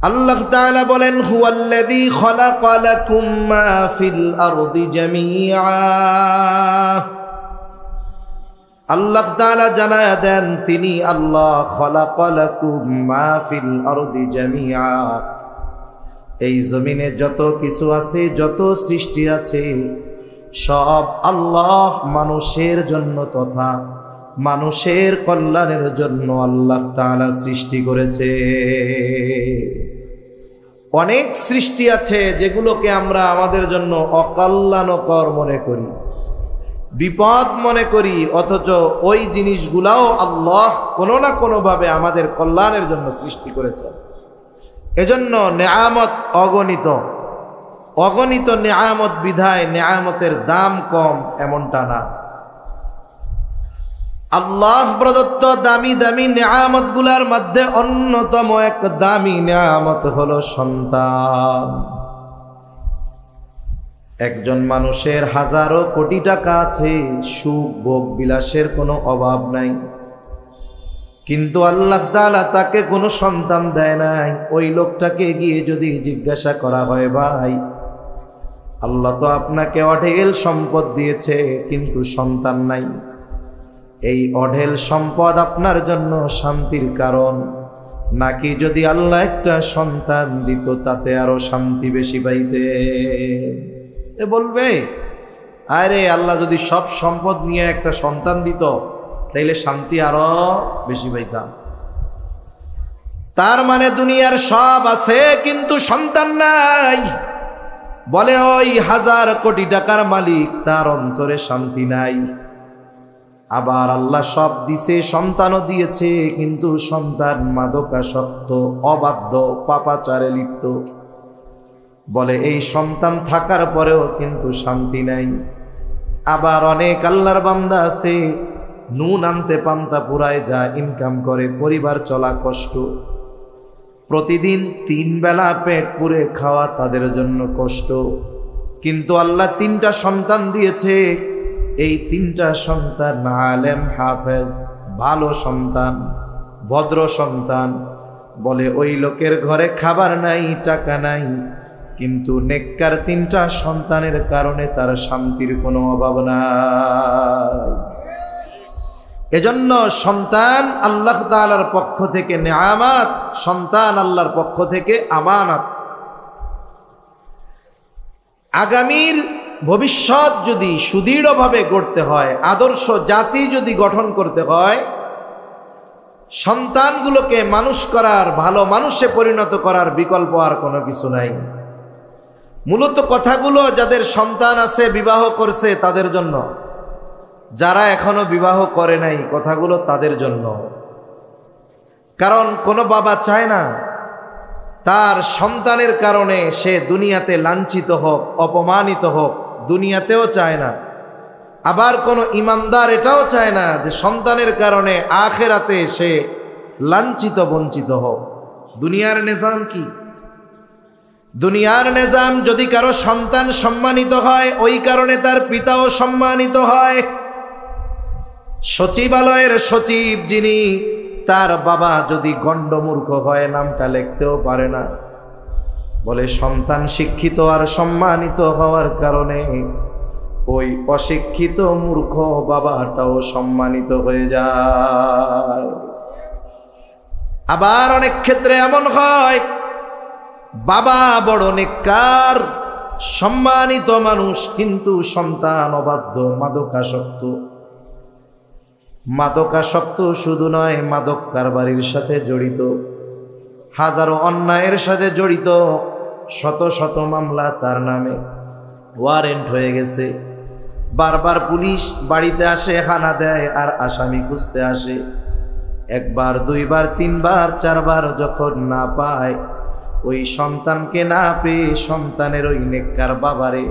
আল্লাহ তাআলা বলেন হুয়াল্লাযী খালাকা লাকুম মা ফিল আরদি জামিআ। আল্লাহ তাআলা জানায়া দেন তিনি আল্লাহ খালাকা লাকুম মা ফিল আরদি জামিআ। এই জমিনে যত কিছু আছে, যত সৃষ্টি আছে, সব আল্লাহ মানুষের জন্য তথা মানুষের কল্যাণের জন্য আল্লাহ তাআলা সৃষ্টি করেছে। অনেক সৃষ্টি আছে যেগুলোকে আমরা আমাদের জন্য অকল্যাণকর মনে করি, বিপদ মনে করি, অথচ ওই জিনিসগুলাও আল্লাহ কোনো না কোনোভাবে আমাদের কল্যাণের জন্য সৃষ্টি করেছেন। এজন্য নেয়ামত অগণিত, অগণিত নেয়ামত বিধায় নেয়ামতের দাম কম এমনটা না। আল্লাহ প্রদত্ত দামি দামি নেয়ামত গুলার মধ্যে অন্যতম এক দামি নেয়ামত হলো সন্তান। একজন মানুষের হাজারো কোটি টাকা আছে, সুখ ভোগ বিলাসের কোনো অভাব নাই, কিন্তু আল্লাহ তাআলা তাকে কোনো সন্তান দেয় নাই। ওই লোকটাকে গিয়ে যদি জিজ্ঞাসা করা হয়, ভাই আল্লাহ তো আপনাকে অঢেল সম্পদ দিয়েছে কিন্তু সন্তান নাই, এই অঢেল সম্পদ আপনার জন্য শান্তির কারণ, নাকি যদি আল্লাহ একটা সন্তান দিত তাতে আরো শান্তি বেশি পাইতে? এ বলবে আরে আল্লাহ যদি সব সম্পদ নিয়ে একটা সন্তান দিত তাইলে শান্তি আরো বেশি পাইতাম। তার মানে দুনিয়ার সব আছে কিন্তু সন্তান নাই। বলে ওই হাজার কোটি টাকার মালিক, তার অন্তরে শান্তি নাই। আবার আল্লাহ সব দিছে, সন্তানও দিয়েছে, কিন্তু সন্তান মাদকাসক্ত, অবাধ্য, পাপাচারে লিপ্ত। বলে এই সন্তান থাকার পরেও কিন্তু শান্তি নাই। আবার অনেক আল্লাহর বান্দা আছে নুন আনতে পান্তা পুরায় যা ইনকাম করে, পরিবার চলা কষ্ট, প্রতিদিন 3 বেলা পেট পুরে খাওয়া তাদের জন্য কষ্ট, কিন্তু আল্লাহ 3টা সন্তান দিয়েছে। এই 3টা সন্তান আলেম, হাফেজ, ভালো সন্তান, ভদ্র সন্তান। বলে ওই লোকের ঘরে খাবার নাই, টাকা নাই, কিন্তু নেককার 3টা সন্তানের কারণে তার শান্তির কোনো অভাব নাই। এজন্য সন্তান আল্লাহ তাআলার পক্ষ থেকে নেয়ামত, সন্তান আল্লাহর পক্ষ থেকে আমানত। আগামীর ভবিষ্যৎ যদি সুদৃঢ়ভাবে গড়তে হয়, আদর্শ জাতি যদি গঠন করতে হয়, সন্তানগুলোকে মানুষ করার, ভালো মানুষে পরিণত করার বিকল্প আর কোনো কিছু নাই। মূলত কথাগুলো যাদের সন্তান আছে, বিবাহ করছে তাদের জন্য, যারা এখনো বিবাহ করে নাই কথাগুলো তাদের জন্য। কারণ কোনো বাবা চায় না তার সন্তানের কারণে সে দুনিয়াতে লাঞ্ছিত হোক, অপমানিত হোক, দুনিয়াতেও চায় না। আবার কোনো ইমানদার এটাও চায় না যে সন্তানের কারণে আখিরাতে সে লাঞ্ছিত বঞ্চিত হোক। দুনিয়ার নিজাম কি? দুনিয়ার নিজাম যদি কারো সন্তান সম্মানিত হয়, ওই কারণে তার পিতাও সম্মানিত হয়। সচিবালয়ের সচিব যিনি, তার বাবা যদি গণ্ডমূর্খ হয়, নামটা লিখতেও পারে না, বলে সন্তান শিক্ষিত আর সম্মানিত হওয়ার কারণে ওই অশিক্ষিত মূর্খ বাবাটাও সম্মানিত হয়ে যায়। আবার অনেক ক্ষেত্রে এমন হয় বাবা বড় নেককার, সম্মানিত মানুষ, কিন্তু সন্তান অবাধ্য, মাদকাসক্ত। মাদকাসক্ত শুধু নয়, মাদক কারবারির সাথে জড়িত, হাজারো অন্যায়ের সাথে জড়িত, শত শত মামলা তার নামে, ওয়ারেন্ট হয়ে গেছে। বারবার পুলিশ বাড়িতে আসে, হানা দেয় আর আসামি খুঁজতে আসে। 1 বার 2 বার 3 বার 4 বার যখন না পায়, ওই সন্তানকে না পেয়ে সন্তানের ওই নেককার বাবারে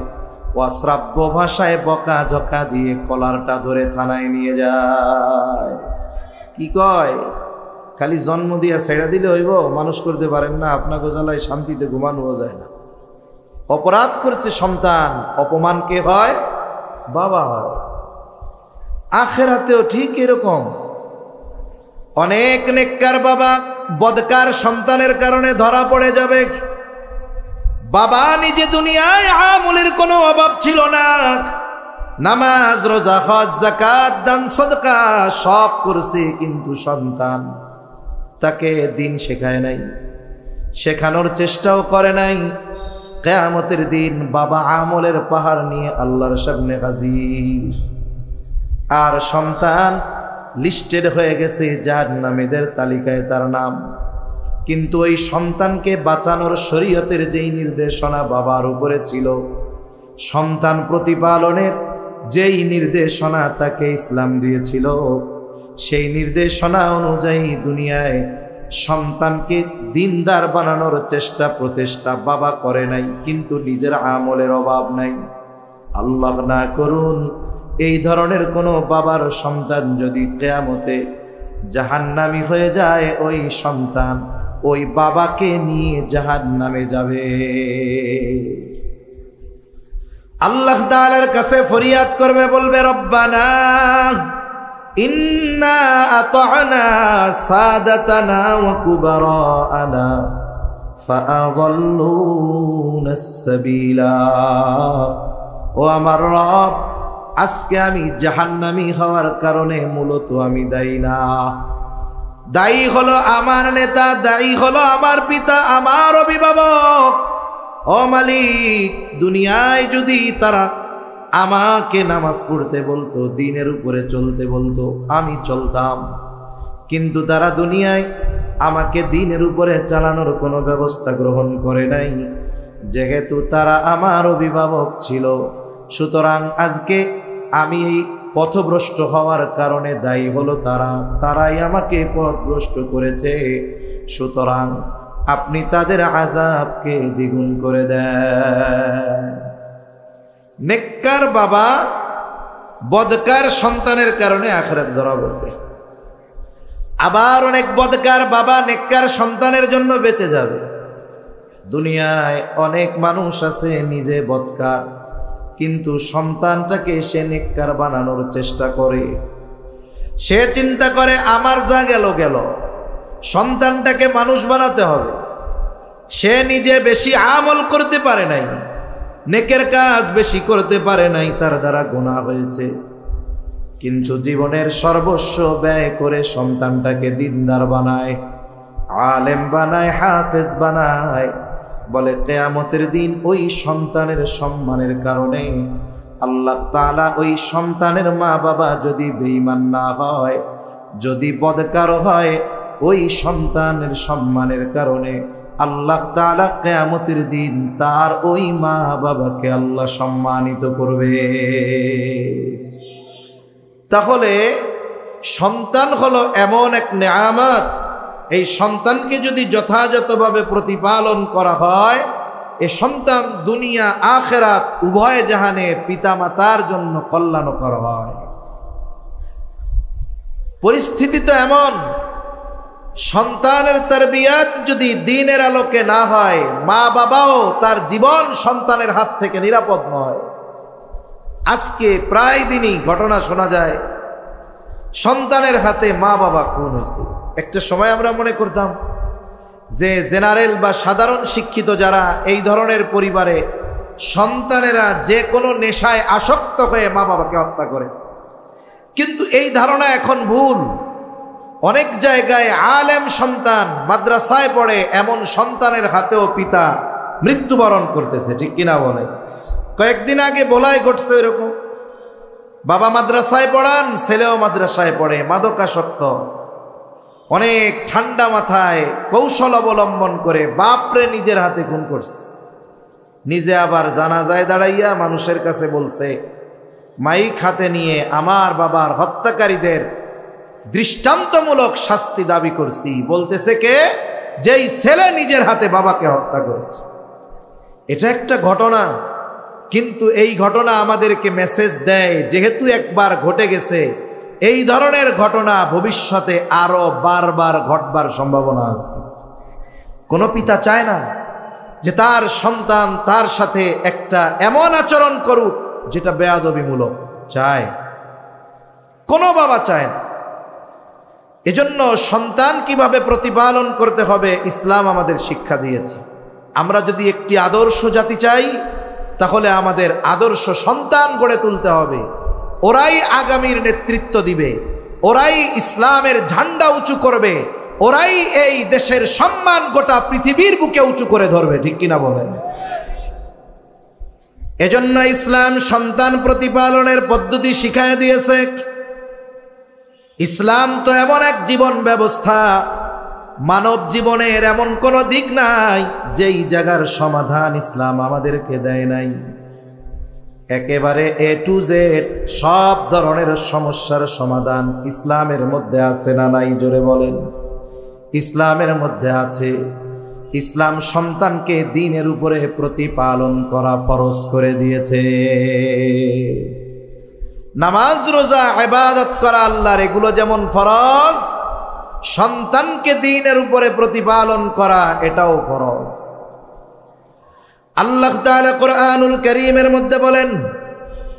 অশ্রাব্য ভাষায় বকা ঝকা দিয়ে কলারটা ধরে থানায় নিয়ে যায়। কি কয়, খালি জন্ম দিয়া ছেড়ে দিলে হইব? মানুষ করতে পারেন না, আপনাকে জ্বালায় শান্তিতে ঘুমানো যায় না। অপরাধ করছে সন্তান, অপমান কে হয়? বাবা হয়। আখিরাতেও ঠিক এরকম। অনেক নেককার বাবা বদকার সন্তানের কারণে ধরা পড়ে যাবে। বাবা নিজে দুনিয়ায় আমলের কোনো অভাব ছিল না, নামাজ রোজা হজ যাকাত দান সদকা সব করছে, কিন্তু সন্তান তাকে দিন শেখায় নাই, শেখানোর চেষ্টাও করে নাই। কিয়ামতের দিন বাবা আমলের পাহাড় নিয়ে আল্লাহর সামনে হাজির, আর সন্তান লিস্টেড হয়ে গেছে জাহান্নামীদের তালিকায় তার নাম। কিন্তু ওই সন্তানকে বাঁচানোর শরীয়তের যেই নির্দেশনা বাবার উপরে ছিল, সন্তান প্রতিপালনের যেই নির্দেশনা তাকে ইসলাম দিয়েছিল, সেই নির্দেশনা অনুযায়ী দুনিয়ায় সন্তানকে দিনদার বানানোর চেষ্টা প্রচেষ্টা বাবা করে নাই, কিন্তু নিজের আমলের অভাব নাই। আল্লাহ না করুন এই ধরনের কোনো বাবার সন্তান যদি কিয়ামতে জাহান্নামী হয়ে যায়, ওই সন্তান ওই বাবাকে নিয়ে জাহান্নামে যাবে। আল্লাহ তাআলার কাছে ফরিয়াদ করবে, বলবে রব্বানা ইন্না আতা'না সাদাতানা ওয়া কুবারা'ানা ফাআযাল্লুনাস সাবিলা। ও আমার রব, আজকে আমি জাহান্নামী হওয়ার কারণে মূলত আমি দায়ী না, দায়ী হলো আমার নেতা, দায়ী হলো আমার পিতা, আমার অভিভাবক। ও মালিক, দুনিয়ায় যদি তারা আমাকে নামাজ পড়তে বলতো, দ্বীনের উপরে চলতে বলতো, আমি চলতাম, কিন্তু তারা দুনিয়ায় আমাকে দ্বীনের উপরে চালানোর কোনো ব্যবস্থা গ্রহণ করে নাই। যেহেতু তারা আমার অভিভাবক ছিল, সুতরাং আজকে আমি এই পথভ্রষ্ট হওয়ার কারণে দায়ী হলো তারাই আমাকে পথভ্রষ্ট করেছে। সুতরাং আপনি তাদের আযাবকে দ্বিগুণ করে দেন। নেককার বাবা বদকার সন্তানের কারণে আখিরাত ধরা পড়বে, আবার অনেক বদকার বাবা নেককার সন্তানের জন্য বেঁচে যাবে। দুনিয়ায় অনেক মানুষ আছে নিজে বদকার, কিন্তু সন্তানটাকে সে নেককার বানানোর চেষ্টা করে। সে চিন্তা করে আমার যা গেল গেল, সন্তানটাকে মানুষ বানাতে হবে। সে নিজে বেশি আমল করতে পারে নাই, নেকের কাজ বেশি করতে পারে নাই, তার দ্বারা গুনাহ হয়েছে, কিন্তু জীবনের সর্বস্ব ব্যয় করে সন্তানটাকে দিনদার বানায়, আলেম বানায়, হাফেজ বানায়। বলে কিয়ামতের দিন ওই সন্তানের সম্মানের কারণে আল্লাহ তাআলা ওই সন্তানের মা বাবা যদি বেঈমান না হয়, যদি বদকার হয়, ওই সন্তানের সম্মানের কারণে আল্লাহ তাআলা কিয়ামতের দিন তার ওই মা বাবাকে আল্লাহ সম্মানিত করবে। তাহলে সন্তান হলো এমন এক নেয়ামত, এই সন্তানকে যদি যথাযথভাবে প্রতিপালন করা হয়, এ সন্তান দুনিয়া আখিরাত উভয় জাহানে পিতামাতার জন্য কল্যাণকর হয়। পরিস্থিতি তো এমন, সন্তানের তারবিয়াত যদি দ্বীনের আলোকে না হয়, মা বাবাও তার জীবন সন্তানের হাত থেকে নিরাপদ নয়। আজকে প্রায় দিনই ঘটনা শোনা যায়, সন্তানের হাতে মা বাবা খুন হয়েছে। একটা সময় আমরা মনে করতাম যে জেনারেল বা সাধারণ শিক্ষিত যারা এই ধরনের পরিবারে সন্তানেরা যে কোনো নেশায় আসক্ত হয়ে মা বাবাকে হত্যা করে, কিন্তু এই ধারণা এখন ভুল। অনেক জায়গায় আলেম সন্তান মাদ্রাসায় পড়ে, এমন সন্তানের হাতেও পিতা মৃত্যুবরণ করতেছে, ঠিক কিনা বলে? কয়েকদিন আগে বলাই ঘটছে এরকম, বাবা মাদ্রাসায় পড়ান, ছেলেও মাদ্রাসায় পড়ে, মাদকাসক্ত, অনেক ঠান্ডা মাথায় কৌশল অবলম্বন করে বাপরে নিজের হাতে খুন করছে। নিজে আবার জানাজায় দাঁড়াইয়া মানুষের কাছে বলছে, মাইক হাতে নিয়ে আমার বাবার হত্যাকারীদের দৃষ্টান্তমূলক শাস্তি দাবি করছি। বলতেছে কে? যেই ছেলে নিজের হাতে বাবাকে হত্যা করেছে। এটা একটা ঘটনা, কিন্তু এই ঘটনা আমাদেরকে মেসেজ দেয়, যেহেতু একবার ঘটে গেছে, এই ধরনের ঘটনা ভবিষ্যতে আরো বারবার ঘটবার সম্ভাবনা আছে। কোনো পিতা চায় না যে তার সন্তান তার সাথে একটা এমন আচরণ করুক যেটা বেয়াদবিমূলক, চায়? কোনো বাবা চায় না। এজন্য সন্তান কিভাবে প্রতিপালন করতে হবে ইসলাম আমাদের শিক্ষা দিয়েছে। আমরা যদি একটি আদর্শ জাতি চাই, তাহলে আমাদের আদর্শ সন্তান গড়ে তুলতে হবে। ওরাই আগামীর নেতৃত্ব দিবে, ওরাই ইসলামের ঝান্ডা উঁচু করবে, ওরাই এই দেশের সম্মান গোটা পৃথিবীর বুকে উঁচু করে ধরবে। ঠিক কিনা বলেন? এজন্য ইসলাম সন্তান প্রতিপালনের পদ্ধতি শিখায় দিয়েছে। ইসলাম তো এমন এক জীবন ব্যবস্থা, মানব জীবনের এমন কোনো দিক নাই যেই জায়গার সমাধান ইসলাম আমাদেরকে দেয় নাই। একেবারে A to Z সব ধরনের সমস্যার সমাধান ইসলামের মধ্যে আছে না নাই? জোরে বলেন। ইসলামের মধ্যে আছে। ইসলাম সন্তানকে দ্বীনের উপরে প্রতিপালন করা ফরজ করে দিয়েছে। নামাজ, রোজা, ইবাদত করা আল্লাহর, এগুলো যেমন ফরজ, সন্তানকে দ্বীনের উপরে প্রতিপালন করা এটাও ফরজ। আল্লাহ তাআলা কুরআনুল কারীমের মধ্যে বলেন,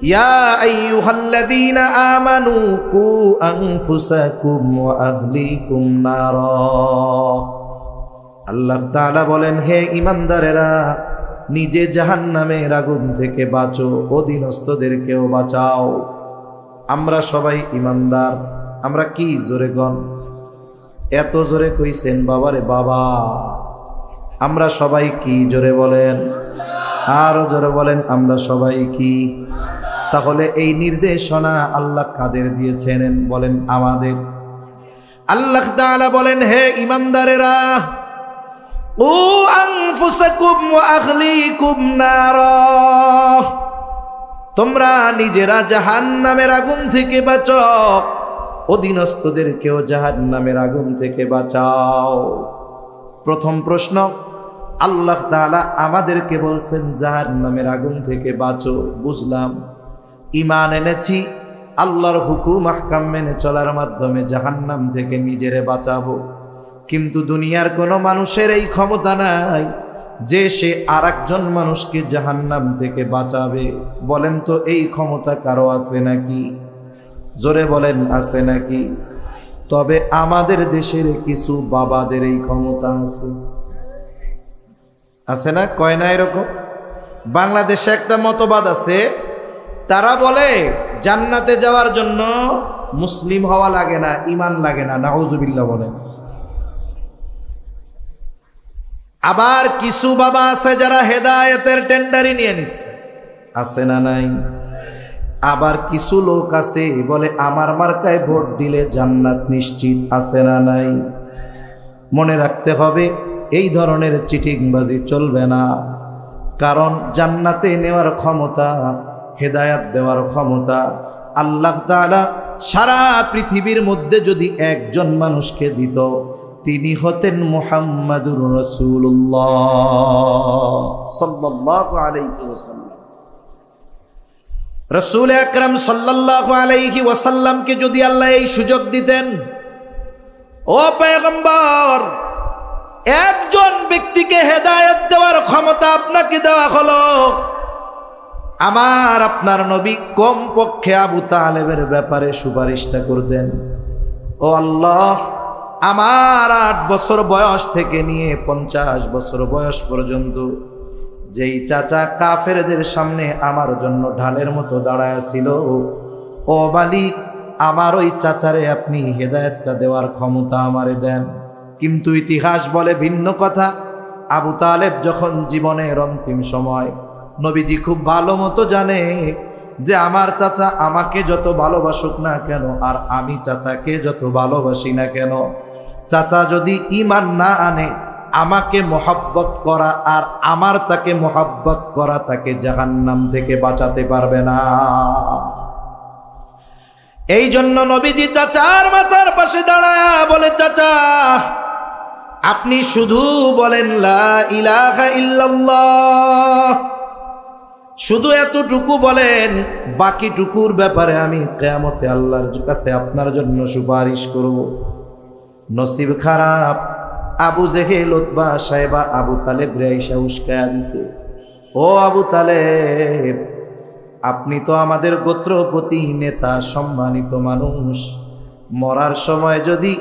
ইয়া আইয়ুহাল্লাযীনা আমানু কু আনফুসাকুম ওয়া আহলিকুম নারা। আল্লাহ তাআলা বলেন, হে ঈমানদারেরা, নিজে জাহান্নামের আগুন থেকে বাঁচো, অধীনস্থদেরকেও বাঁচাও। আমরা সবাই ঈমানদার। আমরা কি? জোরে গণ। এত জোরে কইছেন বাবারে বাবা। আমরা সবাই কি? জোরে বলেন। আরো জোরে বলেন, আমরা সবাই কি? তাহলে এই নির্দেশনা আল্লাহ কাদের দিয়েছেন? বলেন, আমাদের। আল্লাহ তাআলা বলেন, হে ঈমানদারেরা, কু আনফুসাকুম ওয়া আহলিকুম নারা, তোমরা নিজেরা জাহান্নামের আগুন থেকে বাঁচাও, অধীনস্থদেরকেও জাহান্নামের আগুন থেকে বাঁচাও। প্রথম প্রশ্ন, আল্লাহ তাআলা আমাদেরকে বলছেন জাহান্নামের আগুন থেকে বাঁচো, বুঝলাম। ঈমান এনেছি, আল্লাহর হুকুম আহকাম মেনে চলার মাধ্যমে জাহান্নাম থেকে নিজেরে বাঁচাবো। কিন্তু দুনিয়ার কোনো মানুষের এই ক্ষমতা নাই যে সে আরেকজন মানুষকে জাহান্নাম থেকে বাঁচাবে। বলেন তো, এই ক্ষমতা কারো আছে নাকি? জোরে বলেন, আছে নাকি? তবে আমাদের দেশের কিছু বাবাদের এই ক্ষমতা আছে। আছে না? কয় না এরকম? বাংলাদেশে একটা মতবাদ আছে, তারা বলে জান্নাতে যাওয়ার জন্য মুসলিম হওয়া লাগে না, ঈমান লাগে না। নাউজুবিল্লাহ বলেন। আবার কিছু বাবা আছে যারা হেদায়েতের টেন্ডারি নিয়ে নিচ্ছে। আছে না নাই? আবার কিছু লোক আছে বলে আমার মার্কায় ভোট দিলে জান্নাত নিশ্চিত। আছে না নাই? মনে রাখতে হবে, এই ধরনের চিটিংবাজি চলবে না। কারণ জান্নাতে নেওয়ার ক্ষমতা, হেদায়াত দেওয়ার ক্ষমতা আল্লাহ তাআলা সারা পৃথিবীর মধ্যে যদি একজন মানুষকে দিত, তিনি হতেন মুহাম্মাদুর রাসূলুল্লাহ সাল্লাল্লাহু আলাইহি ওয়াসাল্লাম। রাসূল আকরাম সাল্লাল্লাহু আলাইহি ওয়াসাল্লামকে যদি আল্লাহ এই সুযোগ দিতেন, ও পয়গম্বর, একজন ব্যক্তিকে হেদায়েত দেওয়ার ক্ষমতা আপনাকে দেওয়া হলো, আমার আপনার নবী কম পক্ষে আবু তালেবের ব্যাপারে সুপারিশটা করতেন। ও আল্লাহ, আমার 8 বছর বয়স থেকে নিয়ে 50 বছর বয়স পর্যন্ত যেই চাচা কাফেরদের সামনে আমার জন্য ঢালের মতো দাঁড়ায় ছিল, ও মালিক, আমার ওই চাচারে আপনি হেদায়েতটা দেওয়ার ক্ষমতা আমারে দেন। কিন্তু ইতিহাস বলে ভিন্ন কথা। আবু তালেব যখন জীবনের অন্তিম সময়, নবীজি খুব ভালো মতো জানে যে আমার চাচা আমাকে যত ভালোবাসুক না কেন, আর আমি চাচাকে যত ভালোবাসি না কেন, চাচা যদি ঈমান না আনে, আমাকে মোহাব্বত করা আর আমার তাকে মোহাব্বত করা তাকে জাহান্নাম থেকে বাঁচাতে পারবে না। এই জন্য নবীজি চাচার মাথার পাশে দাঁড়ায়া বলে, চাচা, আপনি শুধু বলেন লা ইলাহা ইল্লাল্লাহ, শুধু এতটুকু বলেন, বাকিটুকুর ব্যাপারে আমি কিয়ামতে আল্লাহর কাছে আপনার জন্য সুপারিশ করব। নসিব খারাপ, আবু জেহেল, উতবা, সাইবা আবু তালেব আইসা উস্কায়া দিছে। ও আবু তালেব, আপনি তো আমাদের গোত্রপতি, নেতা, সম্মানিত মানুষ, মরার সময় যদি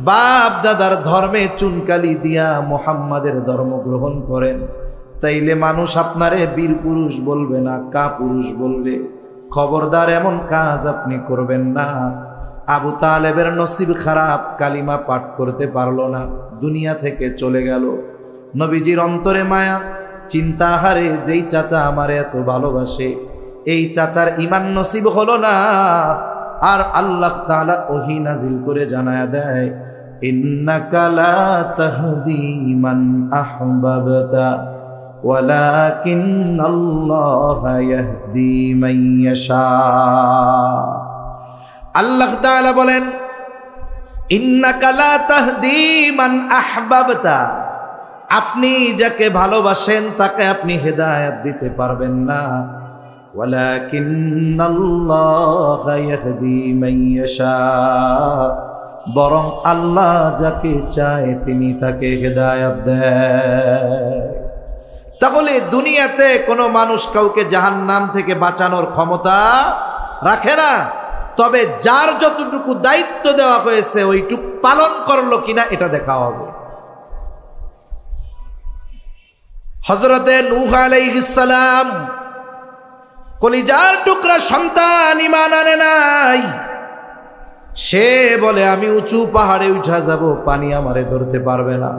বাপ দাদার ধর্মে চুনকালি দিয়া মুহাম্মাদের ধর্ম গ্রহণ করেন, তাইলে মানুষ আপনারে বীর পুরুষ বলবে না, কা পুরুষ বলবে। খবরদার এমন কাজ আপনি করবেন না। আবু তালেবের নসিব খারাপ, কালিমা পাঠ করতে পারলো না, দুনিয়া থেকে চলে গেল। নবীজির অন্তরে মায়া, চিন্তা, হারে যেই চাচা আমারে এত ভালোবাসে, এই চাচার ঈমান নসিব হলো না। আর আল্লাহ তাআলা ওহী নাজিল করে জানায়া দেয়, ইন্নাকা লা তাহদি মান আহবাবতা ওয়ালাকিন্নাল্লাহা ইয়াহদি মান ইয়াশা। আল্লাহ তাআলা বলেন, ইন্নাকা লা তাহদি মান আহবাবতা, আপনি যাকে ভালোবাসেন তাকে আপনি হেদায়েত দিতে পারবেন না। ওয়ালাকিন্নাল্লাহা ইয়াহদি মান ইয়াশা, বরং আল্লাহ যাকে চায় তিনি তাকে হেদায়েত দেয়। তাহলে দুনিয়াতে কোনো মানুষ কাউকে জাহান্নাম থেকে বাঁচানোর ক্ষমতা রাখে না, তবে যার যতটুকু দায়িত্ব দেওয়া হয়েছে ওইটুকু পালন করলো কিনা এটা দেখা হবে। হযরতে নূহ আলাইহিস সালাম কলিজার টুকরা সন্তান ঈমান আনে নাই। সে বলে আমি উঁচু পাহাড়ে উঠা যাব, পানি আমারে ধরতে পারবে না।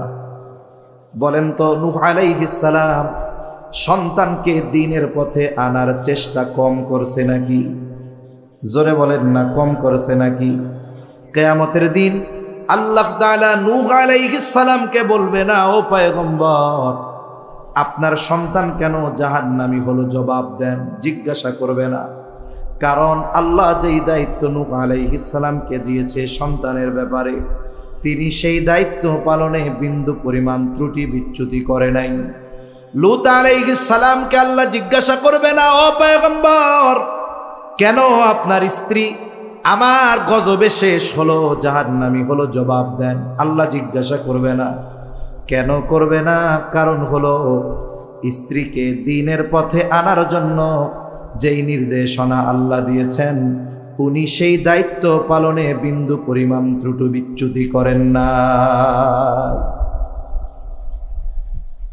বলেন তো নূহ আলাইহিস সালাম সন্তানকে দ্বীনের পথে আনার চেষ্টা কম করছে নাকি? জোরে বলেন না, কম করছে নাকি? কিয়ামতের দিন আল্লাহ তাআলা নূহ আলাইহিস সালামকে বলবে না, ও পয়গম্বর আপনার সন্তান কেন জাহান্নামী হলো জবাব দেন, জিজ্ঞাসা করবে না। কারণ আল্লাহ যেই দায়িত্ব নূহ আলাইহিস সালামকে দিয়েছে সন্তানের ব্যাপারে, তিনি সেই দায়িত্ব পালনে বিন্দু পরিমাণ ত্রুটি বিচ্যুতি করে নাই। লূত আলাইহিস সালামকে আল্লাহ জিজ্ঞাসা করবে না, ও পয়গম্বর কেন আপনার স্ত্রী আমার গজবে শেষ হলো, জাহান্নামী হলো জবাব দেন। আল্লাহ জিজ্ঞাসা করবে না। কেন করবে না? কারণ হলো স্ত্রীকে দ্বীনের পথে আনার জন্য যেই নির্দেশনা আল্লাহ দিয়েছেন উনি সেই দায়িত্ব পালনে বিন্দু পরিমাণ ত্রুটি বিচ্যুতি করেন না।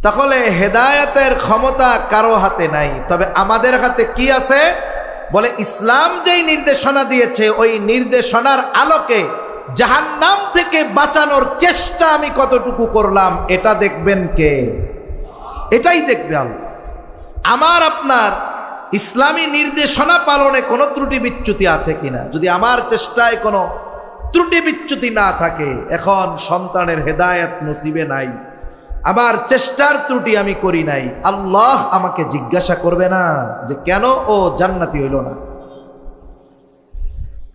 তাহলে হেদায়েতের ক্ষমতা কারো হাতে নাই, তবে আমাদের হাতে কি আছে? বলে ইসলাম যেই নির্দেশনা দিয়েছে ওই নির্দেশনার আলোকে জাহান্নাম থেকে বাঁচানোর চেষ্টা আমি কতটুকু করলাম এটা দেখবেন কে? এটাই দেখবে আল্লাহ। আমার আপনার ইসলামী নির্দেশনা পালনে কোনো ত্রুটি বিচ্যুতি আছে কিনা? যদি আমার চেষ্টায় কোনো ত্রুটি বিচ্যুতি না থাকে, এখন সন্তানের হেদায়েত নসিবে নাই, আমার চেষ্টার ত্রুটি আমি করি নাই, আল্লাহ আমাকে জিজ্ঞাসা করবে না যে কেন ও জান্নাতি হইল না।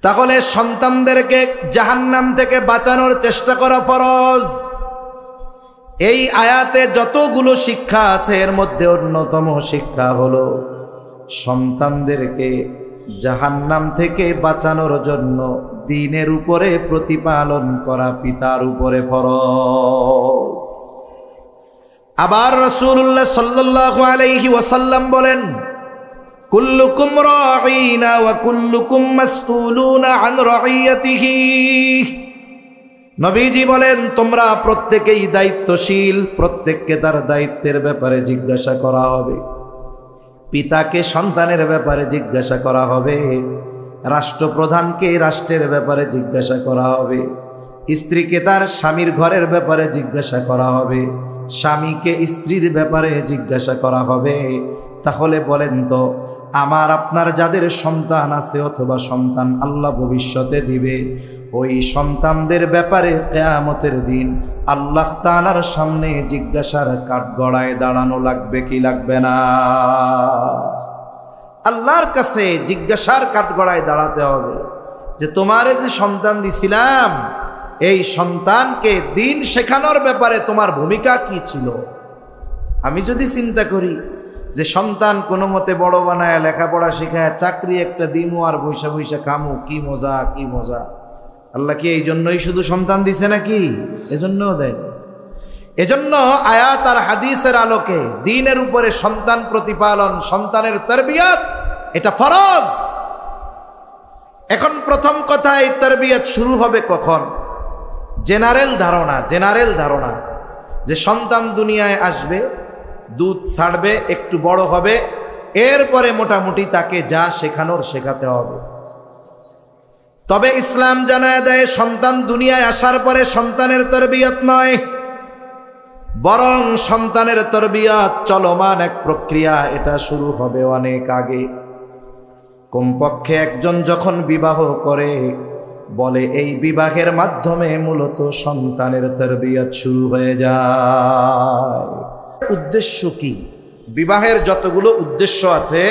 তাহলে সন্তানদেরকে জাহান্নাম থেকে বাঁচানোর চেষ্টা করা ফরজ। এই আয়াতে যতগুলো শিক্ষা আছে এর মধ্যে অন্যতম শিক্ষা হলো সন্তানদেরকে জাহান্নাম থেকে বাঁচানোর জন্য দ্বীনের উপরে প্রতিপালন করা পিতার উপরে ফরজ। আবার রাসূলুল্লাহ সাল্লাল্লাহু আলাইহি ওয়াসাল্লাম বলেন, কুল্লুকুম রাঈনা ওয়া কুল্লুকুম মাসউলুনা আন রাইয়াতিহি। নবীজি বলেন তোমরা প্রত্যেকেই দায়িত্বশীল, প্রত্যেককে তার দায়িত্বের ব্যাপারে জিজ্ঞাসা করা হবে। পিতাকে সন্তানের ব্যাপারে জিজ্ঞাসা করা হবে, রাষ্ট্রপ্রধানকে রাষ্ট্রের ব্যাপারে জিজ্ঞাসা করা হবে, স্ত্রীকে তার স্বামীর ঘরের ব্যাপারে জিজ্ঞাসা করা হবে, স্বামীকে স্ত্রীর ব্যাপারে জিজ্ঞাসা করা হবে। তাহলে বলেন তো আমার আপনার যাদের সন্তান আছে অথবা সন্তান আল্লাহ ভবিষ্যতে দিবে, ওই সন্তানদের ব্যাপারে কিয়ামতের দিন আল্লাহ তাআলার সামনে জিজ্ঞাসার কাঠগড়ায় দাঁড়ানো লাগবে কি লাগবে না? আল্লাহর কাছে জিজ্ঞাসার কাঠগড়ায় দাঁড়াতে হবে যে তোমারে যে সন্তান দিছিলাম এই সন্তানকে দ্বীন শেখানোর ব্যাপারে তোমার ভূমিকা কি ছিল। আমি যদি চিন্তা করি যে সন্তান কোনো মতে বড় বানায় লেখাপড়া শেখায় চাকরি একটা দিমু আর বৈশা বৈশা খামু, কি মজা কি মজা। আল্লাহ কি এই জন্যই শুধু সন্তান দিছে নাকি? এজন্যও দেয়। এজন্য আয়াত আর হাদিসের আলোকে দ্বীনের উপরে সন্তান প্রতিপালন, সন্তানের তারবিয়াত এটা ফরজ। এখন প্রথম কথা, এই তারবিয়াত শুরু হবে কখন? জেনারেল ধারণা যে সন্তান দুনিয়ায় আসবে, দুধ ছাড়বে, একটু বড় হবে, এরপরে মোটামুটি তাকে যা শেখানোর শেখাতে হবে। তবে ইসলাম জানায় দেয় সন্তান দুনিয়ায় আসার পরে সন্তানের তরবিয়ত নয়, বরং সন্তানের তরবিয়ত চলমান এক প্রক্রিয়া, এটা শুরু হবে অনেক আগে। কমপক্ষে একজন যখন বিবাহ করে, বলে এই বিবাহের মাধ্যমে মূলত সন্তানের তরবিয়ত শুরু হয়ে যায়। উদ্দেশ্য কি? বিবাহের যতগুলো উদ্দেশ্য আছে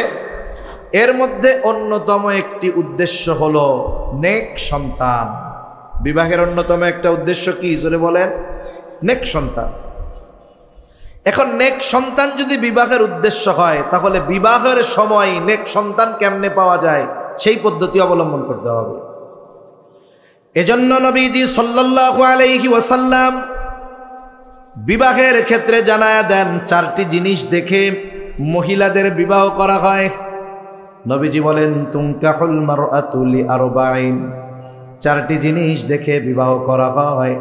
এর মধ্যে অন্যতম একটি উদ্দেশ্য হলো নেক সন্তান। বিবাহের অন্যতম একটা উদ্দেশ্য কি জোরে বলেন? নেক সন্তান। এখন নেক সন্তান যদি বিবাহের উদ্দেশ্য হয়, তাহলে বিবাহের সময় নেক সন্তান কেমনে পাওয়া যায় সেই পদ্ধতি অবলম্বন করতে হবে। এজন্য নবীজি সাল্লাল্লাহু আলাইহি ওয়াসাল্লাম বিবাহের ক্ষেত্রে জানায়া দেন, চারটি জিনিস দেখে মহিলাদের বিবাহ করা হয়। নবীজি বলেন, তুনকাহুল মারআতু লিআরবাইন, চারটি জিনিস দেখে বিবাহ করা হয়।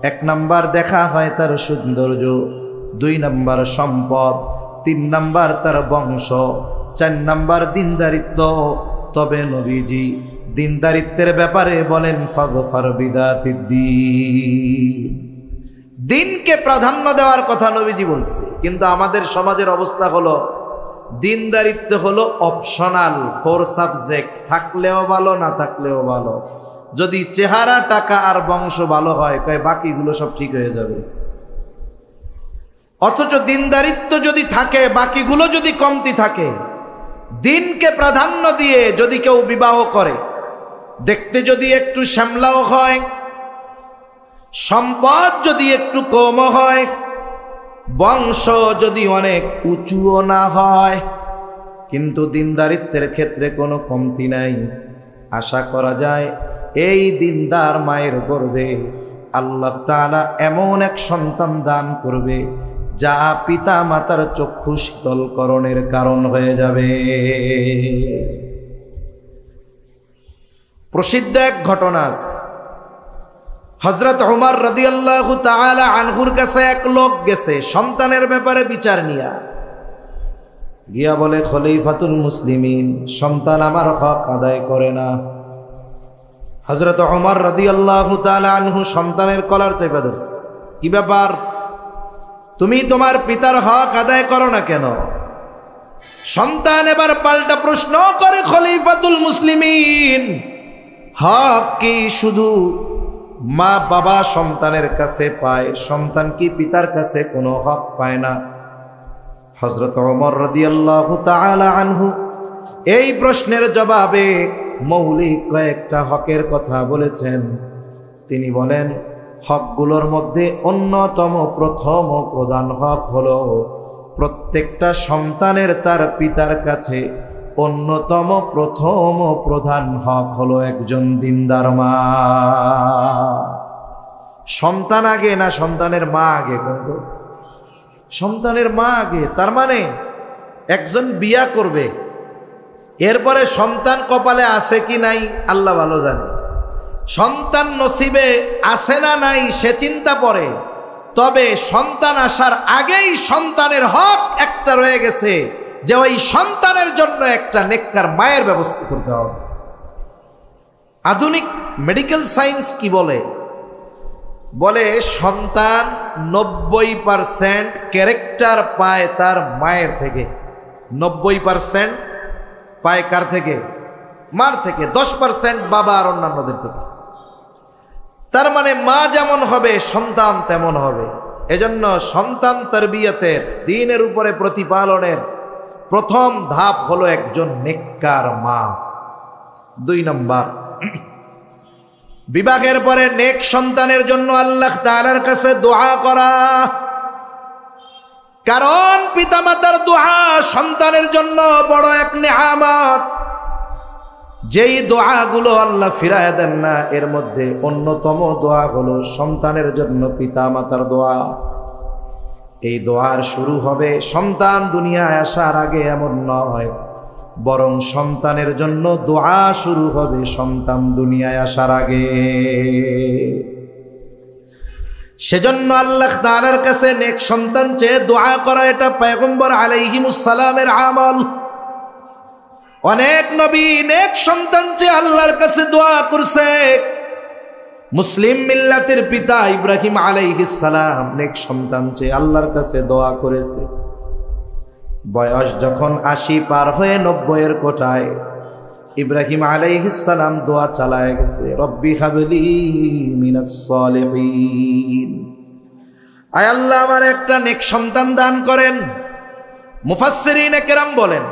1 নাম্বার দেখা হয় তার সৌন্দর্য, 2 নাম্বার সম্পদ, 3 নাম্বার তার বংশ, 4 নাম্বার দিনদারিত্ব। তবে নবীজি দিনদারিত্বের ব্যাপারে বলেন, ফাগফার বিদাতিদ্দিন, দিনকে প্রাধান্য দেওয়ার কথা নবীজি বলছে। কিন্তু আমাদের সমাজের অবস্থা হলো দিনদারিত্ব হলো অপশনাল, 4 সাবজেক্ট, থাকলেও ভালো না থাকলেও ভালো। যদি চেহারা, টাকা আর বংশ ভালো হয়, কয় বাকিগুলো সব ঠিক হয়ে যাবে। অথচ দিনদারিত্ব যদি থাকে, বাকিগুলো যদি কমতি থাকে, দিনকে প্রাধান্য দিয়ে যদি কেউ বিবাহ করে, দেখতে যদি একটু শ্যামলাও হয়, সম্পদ যদি একটু কম হয়, বংশ যদি অনেক উঁচুও না হয়, কিন্তু দিনদারিত্বের ক্ষেত্রে কোনো কমতি নাই, আশা করা যায় এই দিনদার মায়ের গর্ভে আল্লাহ তাআলা এমন এক সন্তান দান করবে যা পিতা মাতার চক্ষু শীতলকরণের কারণ হয়ে যাবে। প্রসিদ্ধ এক ঘটনা, হযরত ওমর রাদিয়াল্লাহু তাআলা আনহুর কাছে এক লোক গেছে সন্তানের ব্যাপারে বিচার নিয়া। গিয়া বলে, খলিফাতুল মুসলিমিন, সন্তান আমার হক আদায় করে না। হযরত ওমর রাদিয়াল্লাহু তাআলা আনহু সন্তানের কলার চেপে ধরছে, কি ব্যাপার, তুমি তোমার পিতার হক আদায় করো না কেন? সন্তান এবার পাল্টা প্রশ্ন করে, খলিফাতুল মুসলিমিন, হক কি শুধু মা বাবা সন্তানের কাছে পায়? সন্তান কি পিতার কাছে কোনো হক পায় না? হযরত ওমর রাদিয়াল্লাহু তাআলা আনহু এই প্রশ্নের জবাবে মৌলিক কয়েকটা হকের কথা বলেছেন। তিনি বলেন, হকগুলোর মধ্যে অন্যতম প্রথম ও প্রধান হক হলো প্রত্যেকটা সন্তানের তার পিতার কাছে অন্যতম প্রথম ও প্রধান হক হলো একজন দিনদার মা। সন্তান আগে না সন্তানের মা আগে? কিন্তু সন্তানের মা আগে। তার মানে একজন বিয়া করবে, এরপরে সন্তান কপালে আছে কি নাই আল্লাহ ভালো জানে, সন্তান নসিবে আছে না নাই সে চিন্তা করে। তবে সন্তান আসার আগেই সন্তানের হক একটা রয়ে গেছে, যে ওই সন্তানের জন্য একটা নেককার মায়ের ব্যবস্থা করতে হবে। আধুনিক মেডিকেল সায়েন্স কি বলে? বলে সন্তান 90% ক্যারেক্টার পায় তার মায়ের থেকে। 90% পায় কার থেকে? মার থেকে। 10% বাবা আর অন্যান্যদের থেকে। তার মানে মা যেমন হবে সন্তান তেমন হবে। এজন্য সন্তান তারবিয়াতের, দ্বীনের উপরে প্রতিপালনের প্রথম ধাপ হলো একজন নেককার মা। 2 নম্বর, বিবাহের পরে নেক সন্তানের জন্য আল্লাহ তাআলার কাছে দোয়া করা। কারণ পিতামাতার দোয়া সন্তানের জন্য বড় এক নেয়ামত। যেই দোয়াগুলো আল্লাহ ফিরায় দেন না, এর মধ্যে অন্যতম দোয়া হলো সন্তানের জন্য পিতামাতার দোয়া। এই দোয়ার শুরু হবে সন্তান দুনিয়ায় আসার আগে এমন নয়, বরং সন্তানের জন্য দোয়া শুরু হবে সন্তান দুনিয়ায় আসার আগে। সেজন্য আল্লাহ তাআলার কাছে নেক সন্তান চেয়ে দোয়া করা এটা পয়গম্বর আলাইহিমুস সালামের আমল। অনেক নবী নেক সন্তান চেয়ে আল্লাহর কাছে দোয়া করছে। মুসলিম মিল্লাতের পিতা ইব্রাহিম আলাইহিস সালাম নেক সন্তান চেয়ে আল্লাহর কাছে দোয়া করেছে। বয়স যখন ৮০ পার হয়ে ৯০-এর কোঠায় ইব্রাহিম আলাইহিস সালাম দোয়া চালায় গেছে, রব্বি হাবলি মিনাস সালিহিন, আয় আল্লাহ আমার একটা নেক সন্তান দান করেন। মুফাসসিরিনে কেরাম বলেন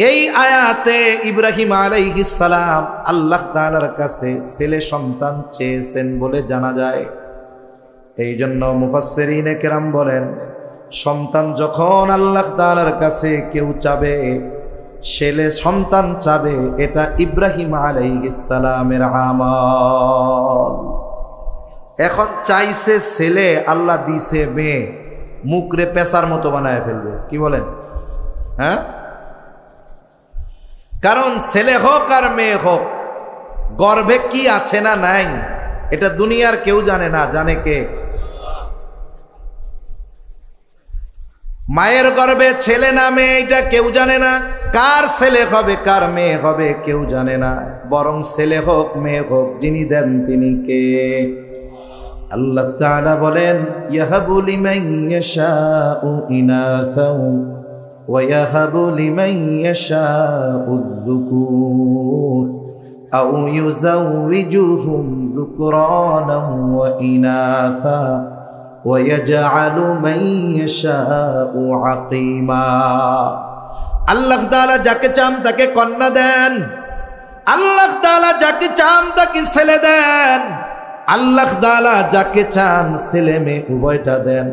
এই আয়াতে ইব্রাহিম আলাইহিস সালাম আল্লাহ তাআলার কাছে ছেলে সন্তান চেয়েছেন বলে জানা যায়। এই জন্য মুফাসসিরিনে কেরাম বলেন সন্তান যখন আল্লাহ তাআলার কাছে কেউ চাবে, ছেলে সন্তান চাবে, এটা ইব্রাহিম আলাইহিস সালামের আমল। এখন চাইছে ছেলে, আল্লাহ দিছে মেয়ে, মুখরে পেশার মতো বানায় ফেলবে। কি বলেন? হ্যাঁ, কারণ ছেলে হোক আর মেয়ে হোক, গর্ভে কি আছে না নাই এটা দুনিয়ার কেউ জানে না, জানে কে? মায়ের গর্ভে ছেলে না মেয়ে এটা কেউ জানে না, কার ছেলে হবে কার মেয়ে হবে কেউ জানে না। বরং ছেলে হোক মেয়ে হোক যিনি দেন তিনি কে? আল্লাহ তাআলা বলেন ইয়াহাবু লিমান ইয়াশাউ ইনাসাও ওয়া ইয়াহাবু লিমান ইয়াশাউ যুকুর আও ইউযাওয়িজুহুম যুকরানাও ওয়া ইনাসা ওয়া ইয়াজআলু মান ইয়াশাউ আকিমা। আল্লাহ তাআলা যাকে চান তাকে কন্যা দেন, আল্লাহ তাআলা যাকে চান তাকে ছেলে দেন, আল্লাহ তাআলা যাকে চান ছেলে মেয়ে উভয়টা দেন।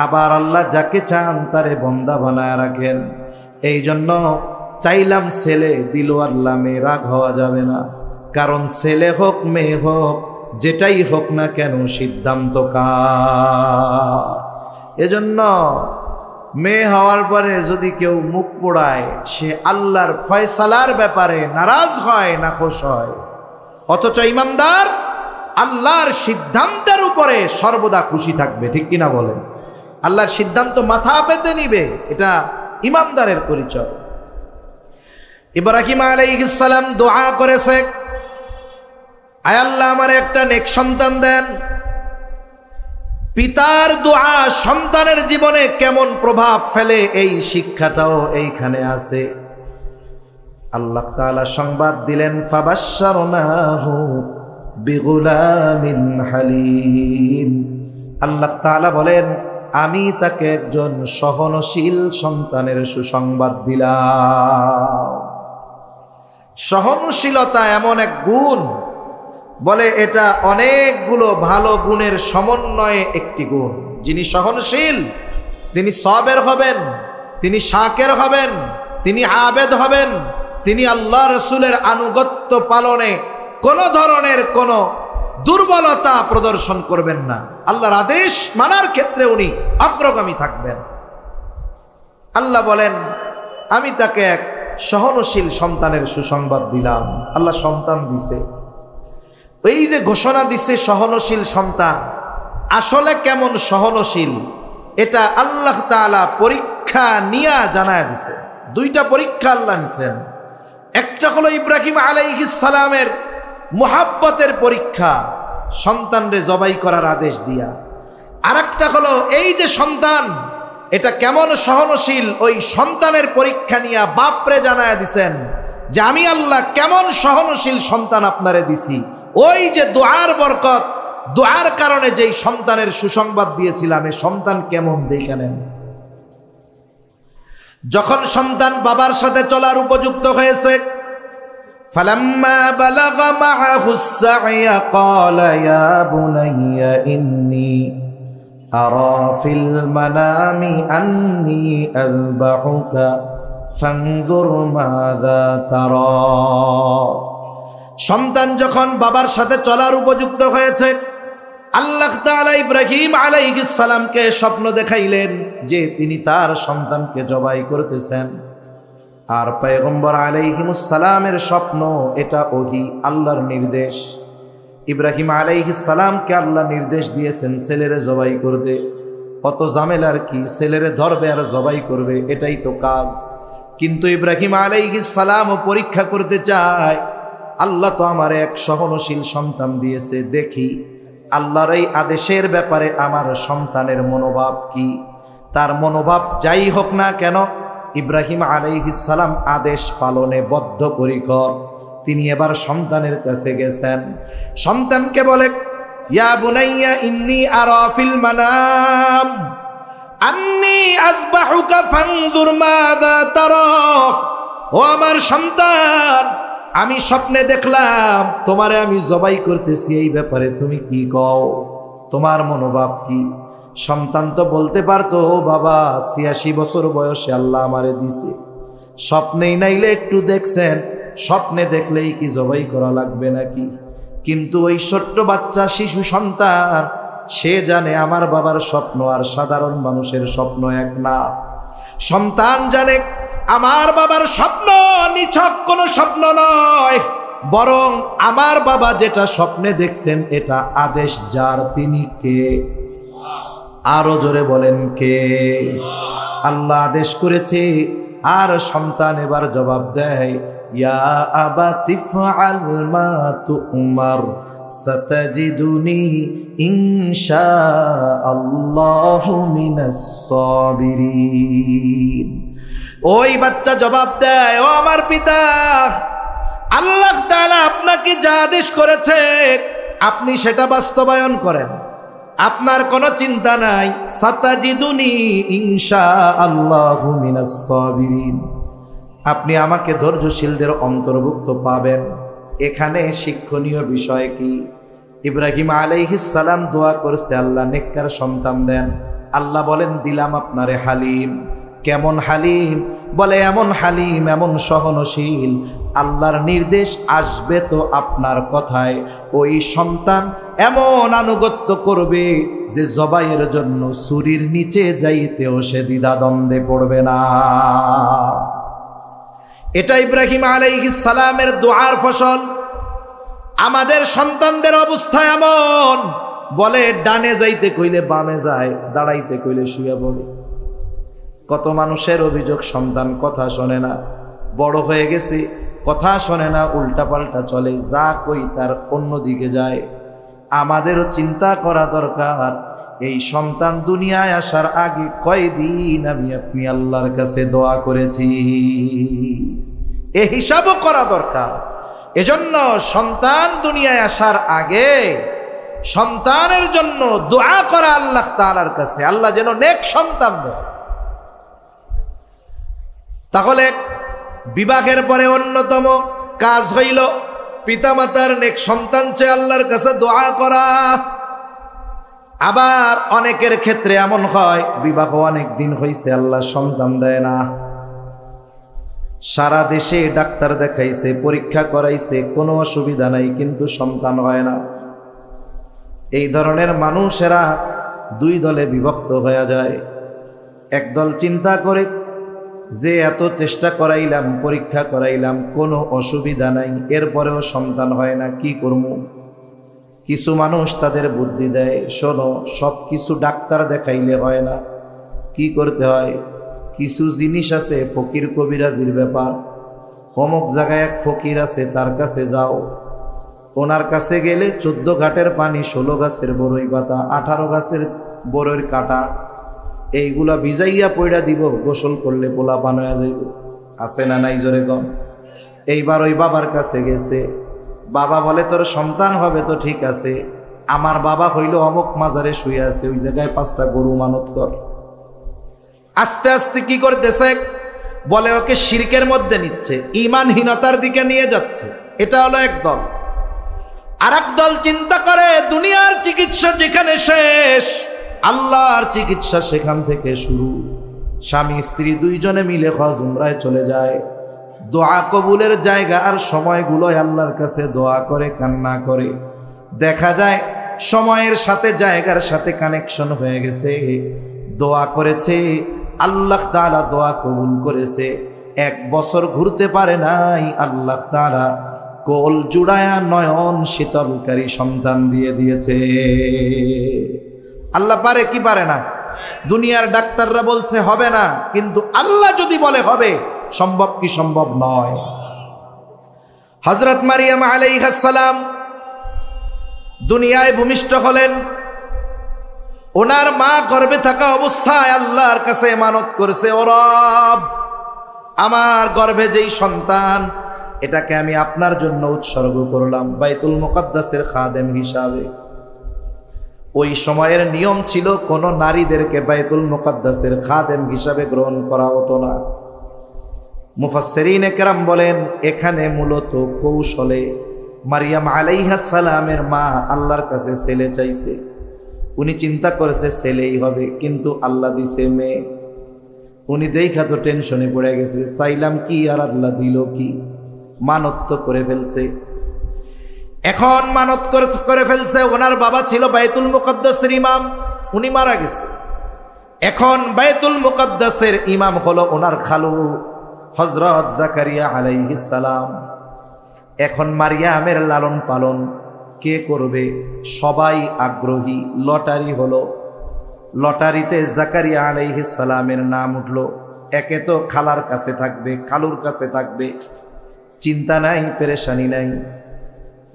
আবার আল্লাহ যাকে চান তারে বন্দা বানায় রাখেন। এই জন্য চাইলাম ছেলে দিল আল্লাহ, মেয়ে, রাগ হওয়া যাবে না। কারণ ছেলে হোক মেয়ে হোক যেটাই হোক না কেন সিদ্ধান্ত কার। এজন্য মেয়ে হওয়ার পরে যদি কেউ মুখ পোড়ায় সে আল্লাহর ফয়সালার ব্যাপারে নারাজ হয়, নাখোশ হয়। অথচ ঈমানদার আল্লাহর সিদ্ধান্তের উপরে সর্বদা খুশি থাকবে। ঠিক কিনা বলেন? আল্লাহর সিদ্ধান্ত মাথা পেতে নিবে, এটা ঈমানদারের পরিচয়। ইব্রাহিম আলাইহিস সালাম দোয়া করেছে, আয় আল্লাহ আমার একটা নেক সন্তান দেন। পিতার দোয়া সন্তানের জীবনে কেমন প্রভাব ফেলে এই শিক্ষাটাও এইখানে আছে। আল্লাহ তাআলা সংবাদ দিলেন ফাবাশশারনাহু বিগুলামিন হালিম। আল্লাহ তাআলা বলেন আমি তাকে একজন সহনশীল সন্তানের সুসংবাদ দিলাম। সহনশীলতা এমন এক গুণ, বলে এটা অনেকগুলো ভালো গুণের সমন্বয়ে একটি গুণ। যিনি সহনশীল তিনি সবের হবেন, তিনি শাকের হবেন, তিনি আবেদ হবেন, তিনি আল্লাহ রসুলের আনুগত্য পালনে কোনো ধরনের কোনো দুর্বলতা প্রদর্শন করবেন না। আল্লাহর আদেশ মানার ক্ষেত্রে উনি অগ্রগামী থাকবেন। আল্লাহ বলেন আমি তাকে এক সহনশীল সন্তানের সুসংবাদ দিলাম। আল্লাহ সন্তান দিছে, এই যে ঘোষণা দিছে সহনশীল সন্তান, আসলে কেমন সহনশীল এটা আল্লাহ তাআলা পরীক্ষা নিয়ে জানায় দিছে। দুইটা পরীক্ষা আল্লাহ নিছেন। একটা হলো ইব্রাহিম আলাইহিস সালামের মুহাব্বতের পরীক্ষা, সন্তানরে জবাই করার আদেশ দিয়া। আর একটা হলো এই যে সন্তান এটা কেমন সহনশীল, ওই সন্তানের পরীক্ষা নিয়ে বাপরে জানায় দিছেন যে আমি আল্লাহ কেমন সহনশীল সন্তান আপনারে দিছি। ওই যে দোয়ার বরকত, দোয়ার কারণে যেই সন্তানের সুসংবাদ দিয়েছিলাম, এই সন্তান কেমন দেখে নেন। যখন সন্তান বাবার সাথে চলার উপযুক্ত হয়েছে, ফালাম্মা বালাগা মাআহুস সা'য়া ক্বালা ইয়া বুনাইয়া ইন্নী আরা ফিল মানামি আন্নী আযবাহুকা ফানজুর মাযা তারা। সন্তান যখন বাবার সাথে চলার উপযুক্ত হয়েছে, আল্লাহ তাআলা ইব্রাহিম আলাইহিস সালামকে স্বপ্ন দেখাইলেন যে তিনি তার সন্তানকে জবাই করতেছেন। আর পয়গম্বর আলাইহিমুস সালামের স্বপ্ন এটা ওহী, আল্লাহর নির্দেশ। ইব্রাহিম আলাইহিস সালামকে আল্লাহ নির্দেশ দিয়েছেন ছেলেরে জবাই করতে। কত ঝামেলার কি, ছেলেরে ধরবে আর জবাই করবে, এটাই তো কাজ। কিন্তু ইব্রাহিম আলাইহিস সালামও পরীক্ষা করতে চায়, আল্লাহ তো আমার এক সহনশীল সন্তান দিয়েছে, দেখি আল্লাহর এই আদেশের ব্যাপারে আমার সন্তানের মনোভাব কি। তার মনোভাব যাই হোক না কেন, ইব্রাহিম আলাইহিস সালাম আদেশ পালনে বদ্ধপরিকর। তিনি এবার সন্তানের কাছে গেছেন, সন্তানকে বলে, ইয়া বুনাইয়া ইন্নী আরা ফিল মানাম আন্নী আযবাহুকা ফানজুর মাযা তারা। ও আমার সন্তান, আমি স্বপ্নে দেখলাম তোমারে আমি জবাই করতেছি, এই ব্যাপারে তুমি কি কও, তোমার মনোভাব কি? সন্তান তো বলতে পারতো, ও বাবা ৮৬ বছর বয়সে আল্লাহ আমারে দিছে, স্বপ্নেই নাইলে একটু দেখছেন, স্বপ্নে দেখলেই কি জবাই করা লাগবে নাকি? কিন্তু ওই ছোট্ট বাচ্চা শিশু সন্তান, সে জানে আমার বাবার স্বপ্ন আর সাধারণ মানুষের স্বপ্ন এক না। সন্তান জানে আমার বাবার স্বপ্ন নিছক কোনো স্বপ্ন নয়, বরং আমার বাবা যেটা স্বপ্নে দেখছেন এটা আদেশ যার, তিনি কে? আরো জোরে বলেন কে? আল্লাহ আদেশ করেছে। আর সন্তান এবার জবাব দেয়, ইয়া আবাতি ফাআল মা তুমার সাতাজিদুনি ইনশাআল্লাহু মিনাস সাবিরিন। ওই বাচ্চা জবাব দেয়, ও আমার পিতা, আল্লাহ তাআলা আপনাকে যা আদেশ করেছে আপনি সেটা বাস্তবায়ন করেন, আপনার কোনো চিন্তা নাই। সাতাজিদুনি ইনশাআল্লাহু মিনাস সাবিরিন, আপনি আমাকে ধৈর্যশীলদের অন্তর্ভুক্ত পাবেন। এখানে শিক্ষণীয় বিষয় কি? ইব্রাহিম আলাইহিস সালাম দোয়া করছে, আল্লাহ নেককার সন্তান দেন। আল্লাহ বলেন, দিলাম আপনারে হালিম। কেমন হালিম? বলে এমন হালিম, এমন সহনশীল, আল্লাহর নির্দেশ আসবে তো আপনার কথায় ওই সন্তান এমন আনুগত্য করবে যে জবাইয়ের জন্য ছুরির নিচে যাইতেও সে দ্বিধাদ্বন্দ্বে পড়বে না। এটা ইব্রাহিম আলাইহিস সালামের দোয়ার ফসল। আমাদের সন্তানদের অবস্থা এমন, বলে ডানে যাইতে কইলে বামে যায়, দাঁড়াইতে কইলে শুয়ে পড়ে। কত মানুষের অভিযোগ, সন্তান কথা শোনে না, বড় হয়ে গেছে, কথা শোনে না, উল্টাপাল্টা চলে, যা কই তার অন্যদিকে যায়। আমাদেরও চিন্তা করা দরকার, এই সন্তান দুনিয়ায় আসার আগে কয়দিন আমি আপনি আল্লাহর কাছে দোয়া করেছি, এ হিসাবও করা দরকার। এজন্য সন্তান দুনিয়ায় আসার আগে সন্তানের জন্য দোয়া করা আল্লাহ তাআলার কাছে, আল্লাহ যেন নেক সন্তান দেয়। তাহলে বিবাহের পরে অন্যতম কাজ হইল পিতামাতার নেক সন্তান চেয়ে আল্লাহর কাছে দোয়া করা। আবার অনেকের ক্ষেত্রে এমন হয়, বিবাহ অনেক দিন হইছে, আল্লাহ সন্তান দেয় না, সারা দেশে ডাক্তার দেখাইছে, পরীক্ষা করাইছে, কোনো অসুবিধা নাই, কিন্তু সন্তান হয় না। এই ধরনের মানুষেরা দুই দলে বিভক্ত হয়ে যায়। একদল চিন্তা করে যে এত চেষ্টা করাইলাম, পরীক্ষা করাইলাম, কোনো অসুবিধা নাই, এরপরেও সন্তান হয় না, কি করব? কিছু মানুষ তাদের বুদ্ধি দেয়, শোনো, সব কিছু ডাক্তার দেখাইলে হয় না, কি করতে হয়? কিছু জিনিস আছে ফকির কবিরাজির ব্যাপার, অমুক জায়গায় এক ফকির আছে, তার কাছে যাও, ওনার কাছে গেলে 14 ঘাটের পানি, 16 গাছের বড়ই পাতা, 18 গাছের বড়ইর কাটা, এইগুলা ভিজাইয়া পয়ড়া দিব, গোসল করলে পোলা পান হয়ে যাইব। আছে না নাই? জোরে কম। এইবার ওই বাবার কাছে গেছে, বাবা বলে তোর সন্তান হবে তো ঠিক আছে, আমার বাবা হইল অমুক মাজারে শুয়ে আছে, ওই জায়গায় 5টা গরু মানত কর। আস্তে আস্তে কি করতেছে? বলে ওকে শিরকের মধ্যে নিচ্ছে, ঈমানহীনতার দিকে নিয়ে যাচ্ছে। এটা হলো এক দল। আর এক দল চিন্তা করে দুনিয়ার চিকিৎসা যেখানে শেষ, আল্লাহর চিকিৎসা সেখান থেকে শুরু। স্বামী স্ত্রী দুইজনে মিলে হজ উমরায় চলে যায়, দোয়া কবুলের জায়গা আর সময়গুলোয় আল্লাহর কাছে দোয়া করে, কান্না করে। দেখা যায় সময়ের সাথে জায়গার সাথে কানেকশন হয়ে গেছে, দোয়া করেছে, আল্লাহ তাআলা দোয়া কবুল করেছে। 1 বছর ঘুরতে পারে নাই, আল্লাহ তাআলা কোল জুড়ায়া নয়ন শীতলকারী সন্তান দিয়ে দিয়েছে। আল্লাহ পারে কি পারে না? দুনিয়ার ডাক্তাররা বলছে হবে না, কিন্তু আল্লাহ যদি বলে হবে, সম্ভব কি সম্ভব নয়? হযরত মারিয়াম আলাইহিস সালাম দুনিয়ায় ভূমিষ্ঠ হলেন। ওনার মা গর্ভে থাকা অবস্থায় আল্লাহর কাছে মানত করেছে, ও রব, আমার গর্ভে যেই সন্তান, এটাকে আমি আপনার জন্য উৎসর্গ করলাম বাইতুল মুকাদ্দাসের খাদেম হিসাবে। ওই সময়ের নিয়ম ছিল কোন নারীদেরকে বাইতুল মুকাদ্দাসের খাদেম হিসাবে গ্রহণ করা হতো না। মুফাসসিরিনে কেরাম বলেন, এখানে মূলত কৌশলে মারিয়াম আলাইহিস সালামের মা আল্লাহর কাছে ছেলে চাইছে। উনি চিন্তা করেছে ছেলেই হবে, কিন্তু আল্লাহ দিছে মেয়ে। উনি দেখা তো টেনশনে পড়ে গেছে, চাইলাম কি আর আল্লাহ দিল কি, মানত তো করে ফেলছে। এখন মানত করে ফেলছে। ওনার বাবা ছিল বাইতুল মুকাদ্দাসের ইমাম, উনি মারা গেছে। এখন বাইতুল মুকাদ্দাসের ইমাম হলো ওনার খালু হযরত জাকারিয়া আলাইহিস সালাম। এখন মারিয়ামের লালন পালন কে করবে? সবাই আগ্রহী। লটারি হলো, লটারিতে জাকারিয়া আলাইহিস সালামের নাম উঠলো। একে তো খালার কাছে থাকবে, খালুর কাছে থাকবে, চিন্তা নাই, পেরেশানি নাই।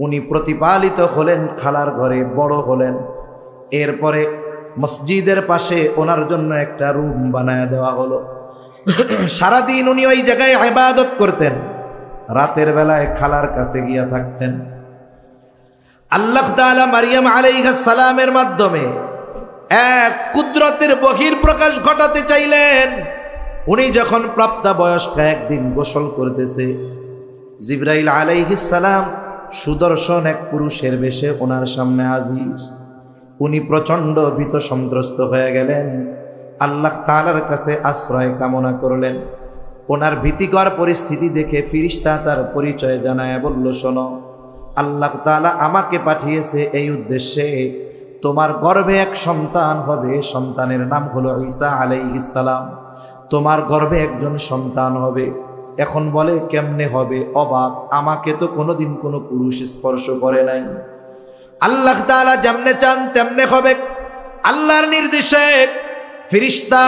উনি প্রতিপালিত হলেন খালার ঘরে, বড় হলেন। এরপরে মসজিদের পাশে ওনার জন্য একটা রুম বানায় দেওয়া হলো। সারাদিন উনি ওই জায়গায় ইবাদত করতেন, রাতের বেলায় খালার কাছে গিয়া থাকতেন। আল্লাহ তাআলা মারিয়াম আলাইহিস সালামের মাধ্যমে এক কুদরতের বহিঃপ্রকাশ ঘটাতে চাইলেন। উনি যখন প্রাপ্তবয়স্ক, একদিন গোসল করতেছে, জিবরাইল আলাইহিস সালাম সুদর্শন এক পুরুষের বেশে ওনার সামনে হাজির। উনি প্রচণ্ড ভীত সন্ত্রস্ত হয়ে গেলেন, আল্লাহ তাআলার কাছে আশ্রয় কামনা করলেন। ওনার ভীতিকর পরিস্থিতি দেখে ফেরেশতা তার পরিচয় জানায় বলল, শোনো, আল্লাহ তাআলা আমাকে পাঠিয়েছে এই উদ্দেশ্যে, তোমার গর্ভে এক সন্তান হবে, সন্তানের নাম হলো ঈসা আলাইহিস সালাম। তোমার গর্ভে একজন সন্তান হবে। এখন বলে কেমনে হবে? অবাক, আমাকে তো কোনোদিন কোনো পুরুষ স্পর্শ করে নাই। আল্লাহ তাআলা যেমনে চান তেমনে হবে। আল্লাহর নির্দেশে ফেরেশতা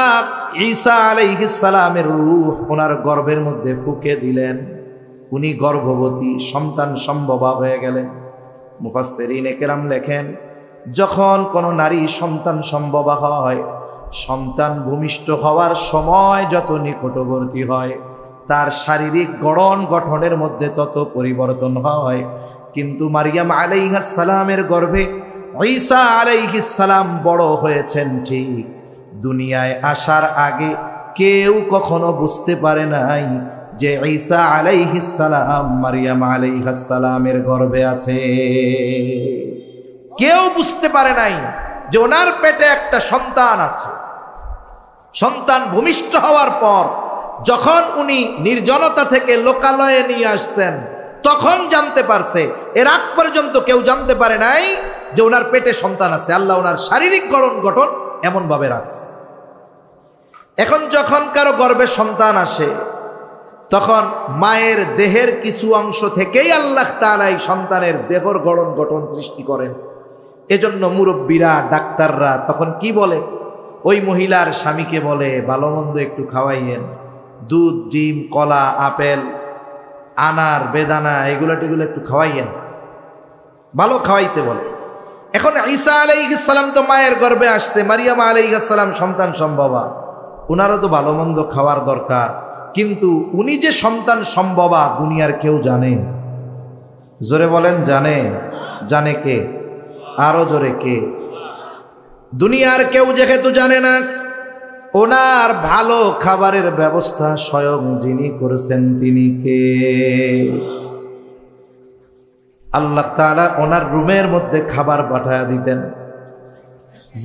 ঈসা আলাইহিস সালামের রূহ ওনার গর্ভের মধ্যে ফুঁকে দিলেন। উনি গর্ভবতী, সন্তান সম্ভবা হয়ে গেলেন। মুফাসসিরিনে কেরাম লেখেন, যখন কোনো নারী সন্তান সম্ভবা হয়, সন্তান ভূমিষ্ঠ হওয়ার সময় যত নিকটবর্তী হয়, তার শারীরিক গঠনের মধ্যে তত পরিবর্তন হয়। কিন্তু মারিয়াম আলাইহিস সালামের গর্ভে ঈসা আলাইহিস সালাম বড় হয়েছেন ঠিক, দুনিয়ায় আসার আগে কেউ কখনো বুঝতে পারে নাই যে ঈসা আলাইহিস সালাম মারিয়াম আলাইহিস সালামের গর্ভে আছে। কেউ বুঝতে পারে নাই যে ওনার পেটে একটা সন্তান আছে। সন্তান ভূমিষ্ঠ হওয়ার পর যখন উনি নির্জনতা থেকে লোকালয়ে নিয়ে আসছেন, তখন জানতে পারছে। এর আগ পর্যন্ত কেউ জানতে পারে নাই যে ওনার পেটে সন্তান আছে। আল্লাহ ওনার শারীরিক গঠন এমন ভাবে রাখছে। এখন যখন কারো গর্ভে সন্তান আসে, তখন মায়ের দেহের কিছু অংশ থেকেই আল্লাহ তাআলা এই সন্তানের দেহর গঠন সৃষ্টি করেন। এজন্য মুরব্বীরা, ডাক্তাররা তখন কি বলে? ওই মহিলার স্বামীকে বলে, ভালো মন্দ একটু খাওয়াইয়েন, দুধ, ডিম, কলা, আপেল, আনার, বেদানা, এগুলো একটু খাওয়াইয়েন, ভালো খাওয়াইতে বলে। এখন ঈসা আলাইহিস সালাম তো মায়ের গর্ভে আসছে, মারিয়াম আলাইহিস সালাম সন্তান সম্ভবা, উনারও তো ভালো মন্দ খাওয়ার দরকার। কিন্তু উনি যে সন্তান সম্ভবা দুনিয়ার কেউ জানে? জোরে বলেন, জানে? জানে কে? আরো জোরে কে? দুনিয়ার কেউ যেহেতু জানে না, ওনার ভালো খাবারের ব্যবস্থা স্বয়ং যিনি করেছেন তিনি কে? আল্লাহ তাআলা ওনার রুমের মধ্যে খাবার পাঠায়া দিতেন।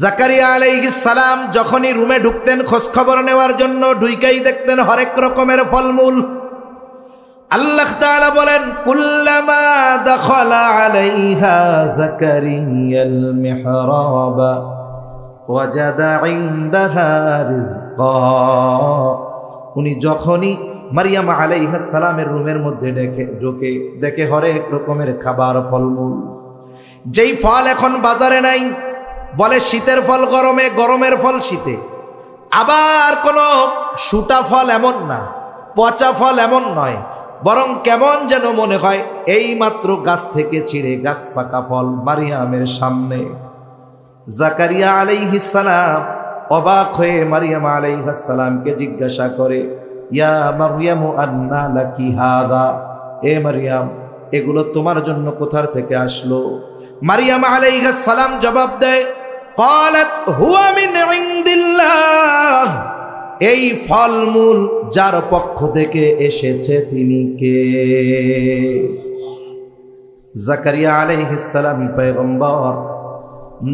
জাকারিয়া আলাইহিস সালাম যখনই রুমে ঢুকতেন খোঁজ খবর নেওয়ার জন্য, ঢুইকাই দেখতেন হরেক রকমের ফলমূল। আল্লাহ তাআলা বলেন, কুল্লামা দাখালা আলাইহা জাকারিয়াল মিহরাবা ওয়াজাদা ইনদাহা রিজকা। উনি যখনই মারিয়াম আলাইহিস সালামের রুমের মধ্যে ঢোকে, দেখে হরেক রকমের খাবার, ফলমূল। যেই ফল এখন বাজারে নাই, বলে শীতের ফল গরমে, গরমের ফল শীতে। আবার কোনো শুটা ফল এমন না, পচা ফল এমন নয়, বরং কেমন যেন মনে হয় এই মাত্র গাছ থেকে ছিঁড়ে গাছ পাকা ফল মারিয়ামের সামনে। জাকারিয়া আলাইহিস সালাম অবাক হয়ে মারিয়াম আলাইহিস সালামকে জিজ্ঞাসা করে, ইয়া মারইয়ামু আন্না লাকি হাদা, এ মারিয়াম, এগুলো তোমার জন্য কোথা থেকে আসলো? মারিয়াম আলাইহিস সালাম জবাব দেয়, ক্বালাত হুয়া মিন ইনদিল্লাহ, এই ফলমূল যার পক্ষ থেকে এসেছে তিনি কে? জাকারিয়া আলাইহিস সালাম পয়গম্বর,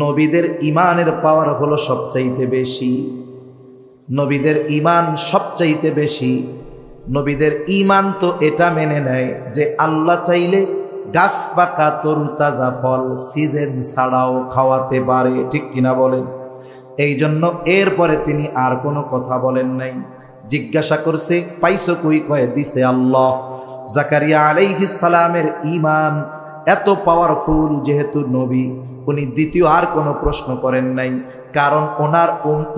নবীদের ঈমানের পাওয়ার হলো সবচাইতে বেশি, নবীদের ঈমান সবচাইতে বেশি। নবীদের ঈমান তো এটা মেনে নেয় যে আল্লাহ চাইলে গাছ পাকা তরুতাজা ফল সিজন ছাড়াও খাওয়াতে পারে, ঠিক কিনা বলেন? এই জন্য এরপরে তিনি আর কোনো কথা বলেন নাই। জিজ্ঞাসা করছে, পাইছো কই? কয়ে দিছে আল্লাহ। জাকারিয়া আলাইহিস সালামের ঈমান এত পাওয়ারফুল, যেহেতু নবী, উনি দ্বিতীয় আর কোনো প্রশ্ন করেন নাই, কারণ ওনার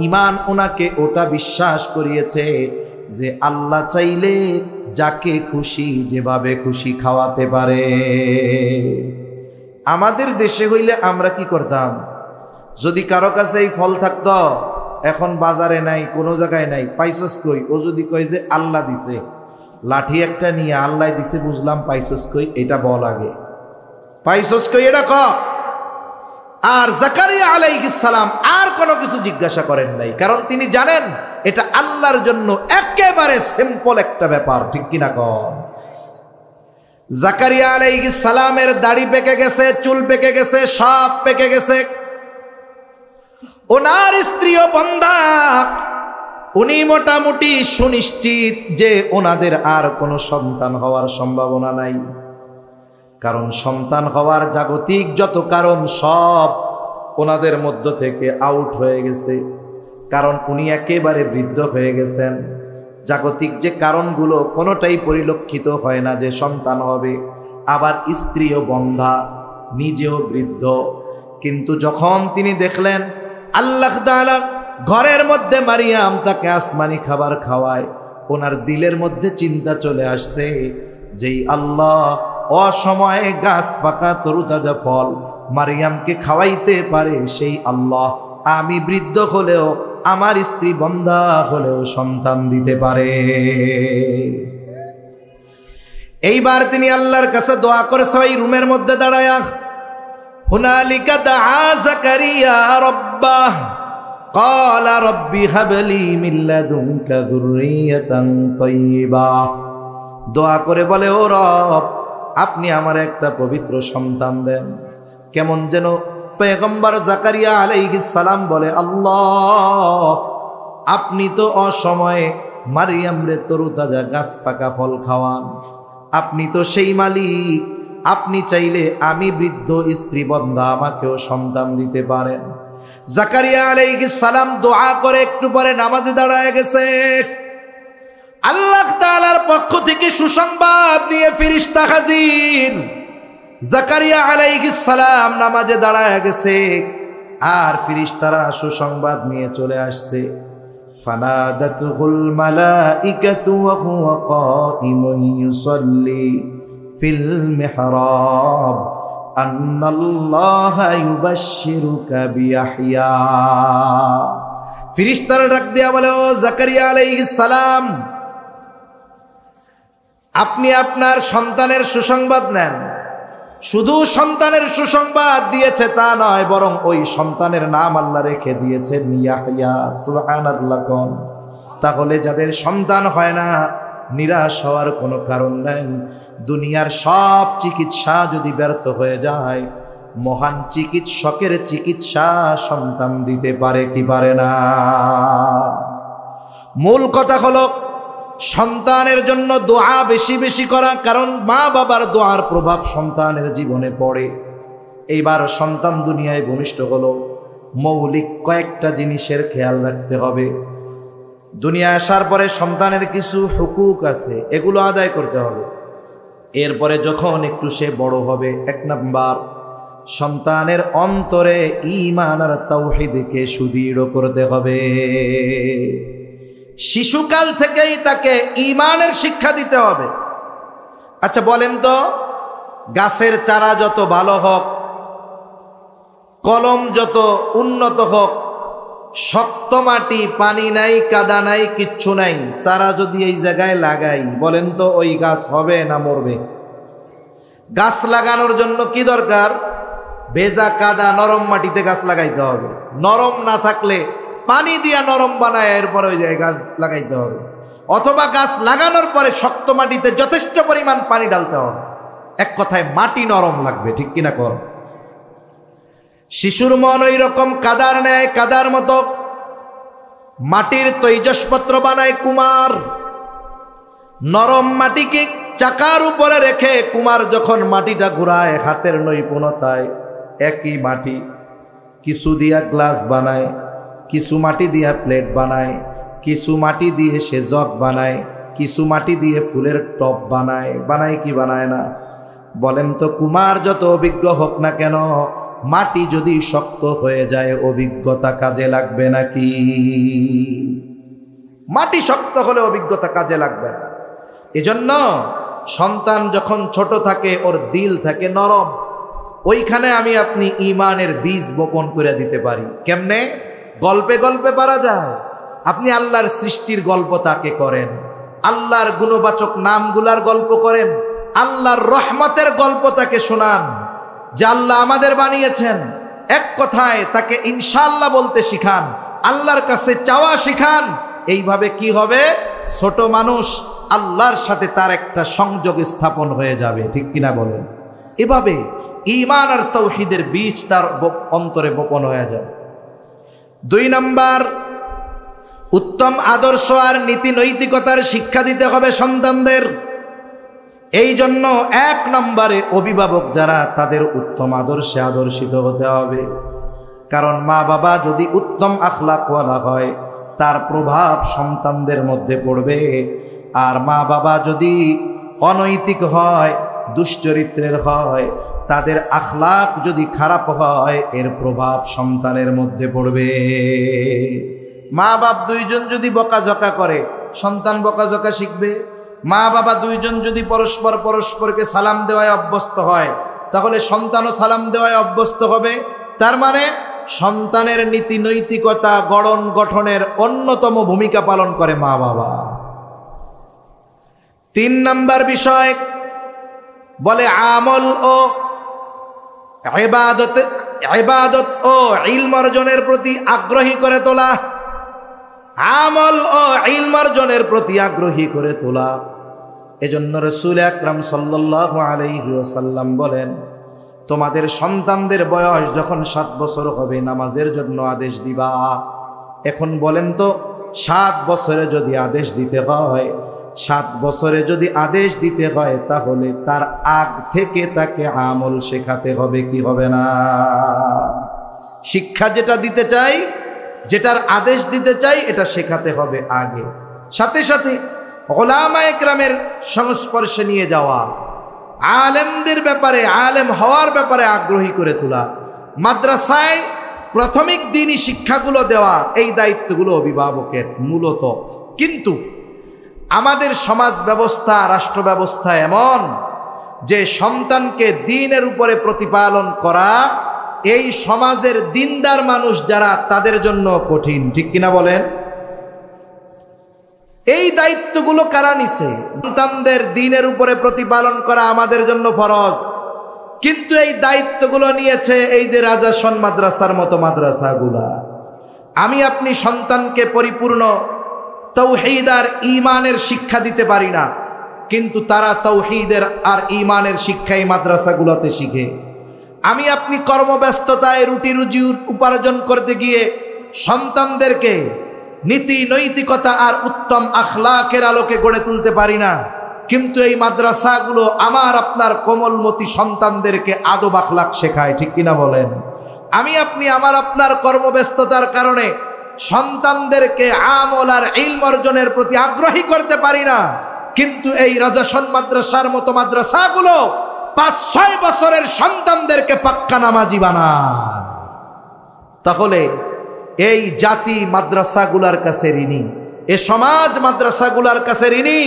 ঈমান ওনাকে ওটা বিশ্বাস করিয়েছে যে আল্লাহ চাইলে যাকে খুশি যেভাবে খুশি খাওয়াতে পারে। আমাদের দেশে হইলে আমরা কি করতাম? যদি কারো কাছে এই ফল থাকতো, এখন বাজারে নাই, কোনো জায়গায় নাই, পাইছস কই? ও যদি কয় যে আল্লাহ দিছে, লাঠি একটা নিয়ে আল্লাহ দিছে বুঝলাম, পাইছস কই এটা বল আগে, পাইছস কই এটা ক। আর জাকারিয়া আলাইহিস সালাম আর কোনো কিছু জিজ্ঞাসা করেন নাই, কারণ তিনি জানেন এটা আল্লাহর জন্য একেবারে সিম্পল একটা ব্যাপার, ঠিক কিনা কন? জাকারিয়া আলাইহিস সালামের দাড়ি পেকে গেছে, চুল পেকে গেছে, সব পেকে গেছে। ওনার স্ত্রীও বন্ধা, উনি মোটামুটি সুনিশ্চিত যে ওনাদের আর কোনো সন্তান হওয়ার সম্ভাবনা নাই, কারণ সন্তান হওয়ার জাগতিক যত কারণ সব ওনাদের মধ্য থেকে আউট হয়ে গেছে, কারণ উনি একেবারে বৃদ্ধ হয়ে গেছেন। জাগতিক যে কারণগুলো কোনোটাই পরিলক্ষিত হয় না যে সন্তান হবে। আবার স্ত্রীও বন্ধা, নিজেও বৃদ্ধ। কিন্তু যখন তিনি দেখলেন আল্লাহ তাআলা ঘরের মধ্যে মারিয়াম তাকে আসমানি খাবার খাওয়ায়, ওনার দিলের মধ্যে চিন্তা চলে আসছে, যেই আল্লাহ অসময়ে গাছ পাকা তরুতাজা ফল মারিয়ামকে খাওয়াইতে পারে, সেই আল্লাহ আমি বৃদ্ধ হলেও, আমার স্ত্রী বন্ধা হলেও সন্তান দিতে পারে। এইবার তিনি আল্লাহর কাছে দোয়া করেছে ওই রুমের মধ্যে দাঁড়ায়া। হুনালিকা দাআ জাকারিয়া রাব্বাহ ক্বালা রাব্বি হাবলি মিন লাদুনকা যুররিয়াতান তাইয়্যিবাহ। দোয়া করে বলে, ও রব, আপনি আমার একটা পবিত্র সন্তান দেন। কেমন যেন পয়গম্বর জাকারিয়া আলাইহিস সালাম বলে, আল্লাহ, আপনি তো অসময়ে মারিয়াম রে তরুতাজা গাছ পাকা ফল খাওয়ান, আপনি তো সেই মালিক, আপনি চাইলে আমি বৃদ্ধ স্ত্রী বন্ধা আমাকেও সন্তান দিতে পারেন। জাকারিয়া আলাইহিস সালাম দোয়া করে একটু পরে নামাজে দাঁড়ায় গেছে। আল্লাহ তাআলার পক্ষ থেকে সুসংবাদ নিয়ে ফেরেশতা হাজির। জাকারিয়া আলাইহিস সালাম নামাজে দাঁড়ায় গেছে, আর ফেরেশতারা সুসংবাদ নিয়ে চলে আসছে। ফানাদাতুল মালাইকাতু ওয়া হুয়া কাইমুন ইউসাল্লি ফিল মিহরাব আন্নাল্লাহা ইউবাশশিরুকা বিয়াহইয়া। ফেরেশতারা ডাক দিয়া বলে, ও জাকারিয়া আলাইহিস সালাম, আপনি আপনার সন্তানের সুসংবাদ নেন। শুধু সন্তানের সুসংবাদ দিয়েছে তা নয়, বরং ওই সন্তানের নাম আল্লাহ রেখে দিয়েছেন ইয়াহইয়া। সুবহানাল্লাহ। তাহলে যাদের সন্তান হয় না, নিরাশ হওয়ার কোনো কারণ নাই। দুনিয়ার সব চিকিৎসা যদি ব্যর্থ হয়ে যায়, মহান চিকিৎসকের চিকিৎসা সন্তান দিতে পারে কি পারে না? মূল কথা হলো সন্তানের জন্য দোয়া বেশি বেশি করা, কারণ মা বাবার দোয়ার প্রভাব সন্তানের জীবনে পড়ে। এইবার সন্তান দুনিয়ায় ভূমিষ্ঠ হলো, মৌলিক কয়েকটা জিনিসের খেয়াল রাখতে হবে। দুনিয়া আসার পরে সন্তানের কিছু হুকুক আছে, এগুলো আদায় করতে হবে। এরপরে যখন একটু সে বড় হবে, 1 নাম্বার সন্তানের অন্তরে ঈমান আর তাওহীদকে সুদৃঢ় করতে হবে। শিশুকাল থেকেই তাকে ঈমানের শিক্ষা দিতে হবে। আচ্ছা বলেন তো, গাছের চারা যত ভালো হোক, কলম যত উন্নত হোক, শক্ত মাটি, পানি নাই, কাদা নাই, কিচ্ছু নাই, চারা যদি এই জায়গায় লাগাই, বলেন তো ওই গাছ হবে না মরবে? গাছ লাগানোর জন্য কি দরকার? ভেজা কাদা নরম মাটিতে গাছ লাগাইতে হবে। নরম না থাকলে পানি দিয়া নরম বানায় এরপরে ওই জায়গায় গাছ লাগাইতে হবে, অথবা গাছ লাগানোর পরে শক্ত মাটিতে যথেষ্ট পরিমাণ পানি ঢালতে হবে। এক কথায় মাটি নরম লাগবে, ঠিক কিনা কর? শিশুর মন ওই রকম কাদার ন্যায়, কাদার মতো মাটির তৈজসপত্র বানায় কুমার। নরম মাটিকে চাকার উপরে রেখে কুমার যখন মাটিটা ঘুরায় হাতের নৈপুণ্যতায়, একই মাটি কিছু দিয়া গ্লাস বানায়, কিছু মাটি দিয়া প্লেট বানায়, কিছু মাটি দিয়ে সে জগ বানায়, কিছু মাটি দিয়ে ফুলের টপ বানায়। বানায় কি বানায় না? বলেন তো, কুমার যত অভিজ্ঞ হোক না কেন, মাটি যদি শক্ত হয়ে যায় অভিজ্ঞতা কাজে লাগবে নাকি? মাটি শক্ত হলে অভিজ্ঞতা কাজে লাগবে না। এজন্য সন্তান যখন ছোট থাকে ওর দিল থাকে নরম, ওইখানে আমি আপনি ঈমানের বীজ বপন করে দিতে পারি। কেমনে? গল্পে গল্পে পারা যায়। আপনি আল্লাহর সৃষ্টির গল্প তাকে করেন, আল্লাহর গুণবাচক নামগুলার গল্প করেন, আল্লাহর রহমতের গল্প তাকে শোনান, যে আল্লাহ আমাদের বানিয়েছেন। এক কথায় তাকে ইনশাআল্লাহ বলতে শিখান, আল্লাহর কাছে চাওয়া শিখান। এইভাবে কি হবে? ছোট মানুষ আল্লাহর সাথে তার একটা সংযোগ স্থাপন হয়ে যাবে, ঠিক কিনা বলেন? এভাবে ঈমান আর তাওহীদের বীজ তার অন্তরে বপন হয়ে যাবে। 2 নাম্বার, উত্তম আদর্শ আর নীতি নৈতিকতার শিক্ষা দিতে হবে সন্তানদের। এই জন্য 1 নম্বরে অভিভাবক যারা, তাদের উত্তম আদর্শে আদর্শিত হতে হবে। কারণ মা বাবা যদি উত্তম আখলাকওয়ালা হয়, তার প্রভাব সন্তানদের মধ্যে পড়বে। আর মা বাবা যদি অনৈতিক হয়, দুশ্চরিত্রের হয়, তাদের আখলাক যদি খারাপ হয়, এর প্রভাব সন্তানের মধ্যে পড়বে। মা বাপ দুইজন যদি বকাঝকা করে, সন্তান বকাঝকা শিখবে। মা বাবা দুইজন যদি পরস্পরকে সালাম দেওয়ায় অভ্যস্ত হয়, তাহলে সন্তানও সালাম দেওয়ায় অভ্যস্ত হবে। তার মানে সন্তানের নীতি নৈতিকতা গঠনের অন্যতম ভূমিকা পালন করে মা বাবা। 3 নাম্বার বিষয় বলে আমল ও ইবাদত ও ইলম অর্জনের প্রতি আগ্রহী করে তোলা। আমল ও ইলম অর্জনের প্রতি আগ্রহী করে তোলা। এজন্য রাসূল আকরাম সাল্লাল্লাহু আলাইহি ওয়াসাল্লাম বলেন, তোমাদের সন্তানদের বয়স যখন 7 বছর হবে, নামাজের জন্য আদেশ দিবা। এখন বলেন তো, 7 বছরে যদি আদেশ দিতে হয়, 7 বছরে যদি আদেশ দিতে হয়, তাহলে তার আগ থেকে তাকে আমল শেখাতে হবে কি হবে না? শিক্ষা যেটা দিতে চাই, যেটার আদেশ দিতে চাই, এটা শেখাতে হবে আগে। সাথে সাথে উলামায়ে কেরামের সংস্পর্শে নিয়ে যাওয়া, আলেমদের ব্যাপারে, আলেম হওয়ার ব্যাপারে আগ্রহী করে তোলা, মাদ্রাসায় প্রাথমিক দিনই শিক্ষাগুলো দেওয়া, এই দায়িত্বগুলো অভিভাবকের মূলত। কিন্তু আমাদের সমাজ ব্যবস্থা, রাষ্ট্র ব্যবস্থা এমন যে সন্তানকে দ্বীনের উপরে প্রতিপালন করা এই সমাজের দিনদার মানুষ যারা, তাদের জন্য কঠিন, ঠিক কিনা বলেন? এই দায়িত্বগুলো কারা নিছে? সন্তানদের দ্বীনের উপরে প্রতিপালন করা আমাদের জন্য ফরজ, কিন্তু এই দায়িত্বগুলো নিয়েছে এই যে রাজাসন মাদ্রাসার মতো মাদ্রাসাগুলা। আমি আপনি সন্তানকে পরিপূর্ণ তাওহীদ আর ঈমানের শিক্ষা দিতে পারি না, কিন্তু তারা তাওহীদের আর ঈমানের শিক্ষাই মাদ্রাসাগুলোতে শিখে। আমি আপনি কর্মব্যস্ততায় রুটি রুজি উপার্জন করতে গিয়ে সন্তানদেরকে নীতি নৈতিকতা আর উত্তম আখলাকের আলোকে গড়ে তুলতে পারি না, কিন্তু এই মাদ্রাসাগুলো আমার আপনার কোমলমতি সন্তানদেরকে আদব আখলাক শেখায়, ঠিক কিনা বলেন? আমি আপনি আমার আপনার কর্মব্যস্ততার কারণে সন্তানদেরকে আমল আর ইলম অর্জনের প্রতি আগ্রহী করতে পারি না, কিন্তু এই রাজাসন মাদ্রাসার মতো মাদ্রাসাগুলো 5-6 বছরের সন্তানদেরকে পাক্কা নামাজি বানায়। তাহলে এই জাতি মাদ্রাসাগুলার কাছে ঋণী, এ সমাজ মাদ্রাসাগুলার কাছে ঋণী।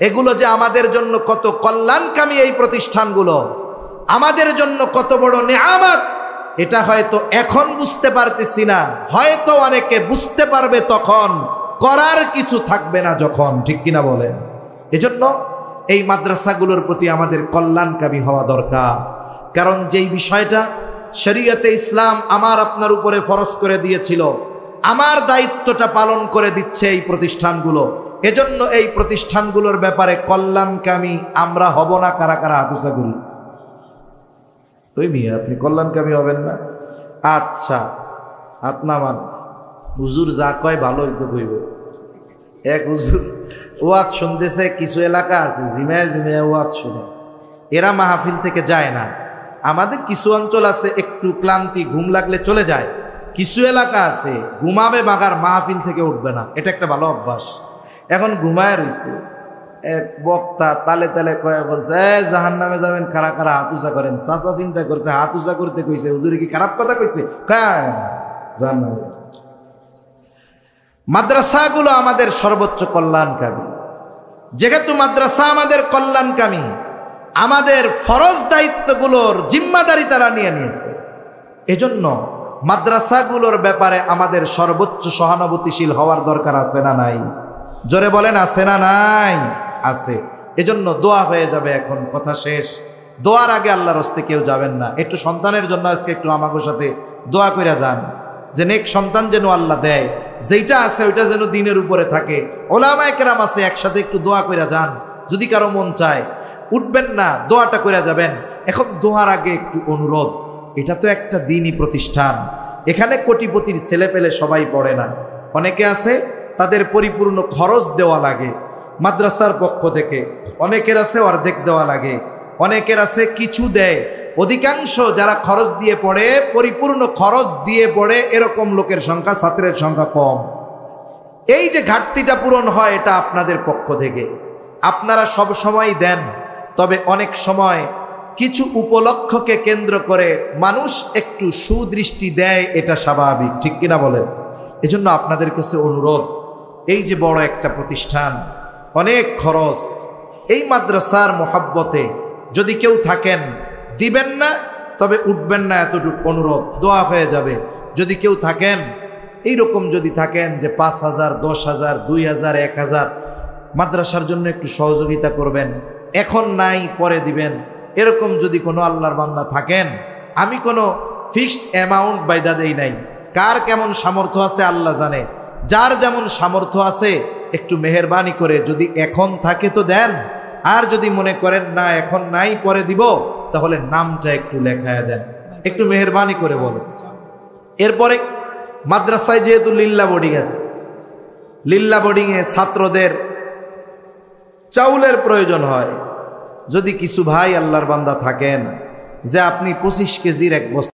এগুলো যে আমাদের জন্য কত কল্যাণকামী এই প্রতিষ্ঠানগুলো, আমাদের জন্য কত বড় নেয়ামত, এটা হয়তো এখন বুঝতে পারতেছি না, হয়তো অনেকে বুঝতে পারবে তখন, করার কিছু থাকবে না যখন, ঠিক কিনা বলেন? এজন্য এই মাদ্রাসাগুলোর প্রতি আমাদের কল্যাণকামী হওয়া দরকার। কারণ যেই বিষয়টা শরীয়তে ইসলাম আমার আপনার উপরে ফরজ করে দিয়েছিল, আমার দায়িত্বটা পালন করে দিচ্ছে এই প্রতিষ্ঠানগুলো। এজন্য এই প্রতিষ্ঠানগুলোর ব্যাপারে কল্যাণকামী আমরা হব না। কারা কারা হাতুসা করি? তুই মিয়া, আপনি কল্যাণকামী হবেন না? আচ্ছা, হাত নামান। হুজুর যা কয় ভালোই তো কইব। এক হুজুর ওয়াজ শুনতেছে, কিছু এলাকা আছে জিমায় জিমায় ওয়াজ শুনে, এরা মাহফিল থেকে যায় না। আমাদের কিছু অঞ্চল আছে একটু ক্লান্তি, ঘুম লাগলে চলে যায়। কিছু এলাকা আছে ঘুমাবে বাগার, মাহফিল থেকে উঠবে না। এটা একটা ভালো অভ্যাস। এখন ঘুমায় রয়েছে, এক বক্তা তালে তালে কয়ে বলছে, জাহান্নামে যাবেন, কারা কারা হাত উঁচা করেন। চাচা চিন্তা করছে, হাত উঁচা করতে কইছে, হুজুরে কি খারাপ কথা কইছে? জাহান্নামে। মাদ্রাসাগুলো আমাদের সর্বোচ্চ কল্যাণকামী। যেহেতু মাদ্রাসা আমাদের কল্যাণকামী, আমাদের ফরজ দায়িত্বগুলোর জিম্মাদারি তারা নিয়ে নিয়েছে। এজন্য মাদ্রাসাগুলোর ব্যাপারে আমাদের সর্বোচ্চ সহানুভূতিশীল হওয়ার দরকার আছে না নাই? জোরে বলেন, আছে না নাই? আছে। এজন্য দোয়া হয়ে যাবে এখন, কথা শেষ। দোয়ার আগে আল্লাহর হস্তে কেউ যাবেন না। একটু সন্তানের জন্য আজকে একটু আমাদের সাথে দোয়া করে যান, যে নেক সন্তান যেন আল্লাহ দেয়, যেটা আছে ওইটা যেন দিনের উপরে থাকে। ওলামায়ে কেরাম আছে, একসাথে একটু দোয়া করে যান। যদি কারো মন চায় উঠবেন না, দোয়াটা করে যাবেন। এখন দোয়ার আগে একটু অনুরোধ, এটা তো একটা দ্বীনি প্রতিষ্ঠান, এখানে কোটিপতির ছেলে পেলে সবাই পড়ে না। অনেকে আছে তাদের পরিপূর্ণ খরচ দেওয়া লাগে মাদ্রাসার পক্ষ থেকে, অনেকের আছে অর্ধেক দেওয়া লাগে, অনেকের আছে কিছু দেয়। অধিকাংশ যারা খরচ দিয়ে পড়ে, পরিপূর্ণ খরচ দিয়ে পড়ে, এরকম লোকের সংখ্যা, ছাত্রের সংখ্যা কম। এই যে ঘাটতিটা পূরণ হয়, এটা আপনাদের পক্ষ থেকে। আপনারা সব সময় দেন, তবে অনেক সময় কিছু উপলক্ষকে কেন্দ্র করে মানুষ একটু সুদৃষ্টি দেয়, এটা স্বাভাবিক, ঠিক কিনা বলেন? এজন্য আপনাদের কাছে অনুরোধ, এই যে বড় একটা প্রতিষ্ঠান, অনেক খরচ, এই মাদ্রাসার মোহাব্বতে যদি কেউ থাকেন, দিবেন না তবে উঠবেন না, এতটুকু অনুরোধ। দোয়া হয়ে যাবে। যদি কেউ থাকেন এইরকম, যদি থাকেন যে 5,000, 10,000, 2,000, 1,000 মাদ্রাসার জন্য একটু সহযোগিতা করবেন, এখন নাই পরে দিবেন, এরকম যদি কোনো আল্লাহর বান্দা থাকেন, আমি কোনো ফিক্সড অ্যামাউন্ট বাইদা দেই নাই। কার কেমন সামর্থ্য আছে আল্লাহ জানে। যার যেমন সামর্থ্য আছে একটু মেহেরবানি করে যদি এখন থাকে তো দেন, আর যদি মনে করেন না এখন নাই পরে দিব, তাহলে নামটা একটু লেখায় দেন, একটু মেহেরবানি করে বলেন। এরপরে মাদ্রাসায় যেহেতু লিল্লা বোর্ডিং আছে, লিল্লা বোর্ডিংয়ে ছাত্রদের চাউলের প্রয়োজন হয়। যদি কিছু ভাই আল্লাহর বান্দা থাকেন যে আপনি 25 কেজির এক বস্তা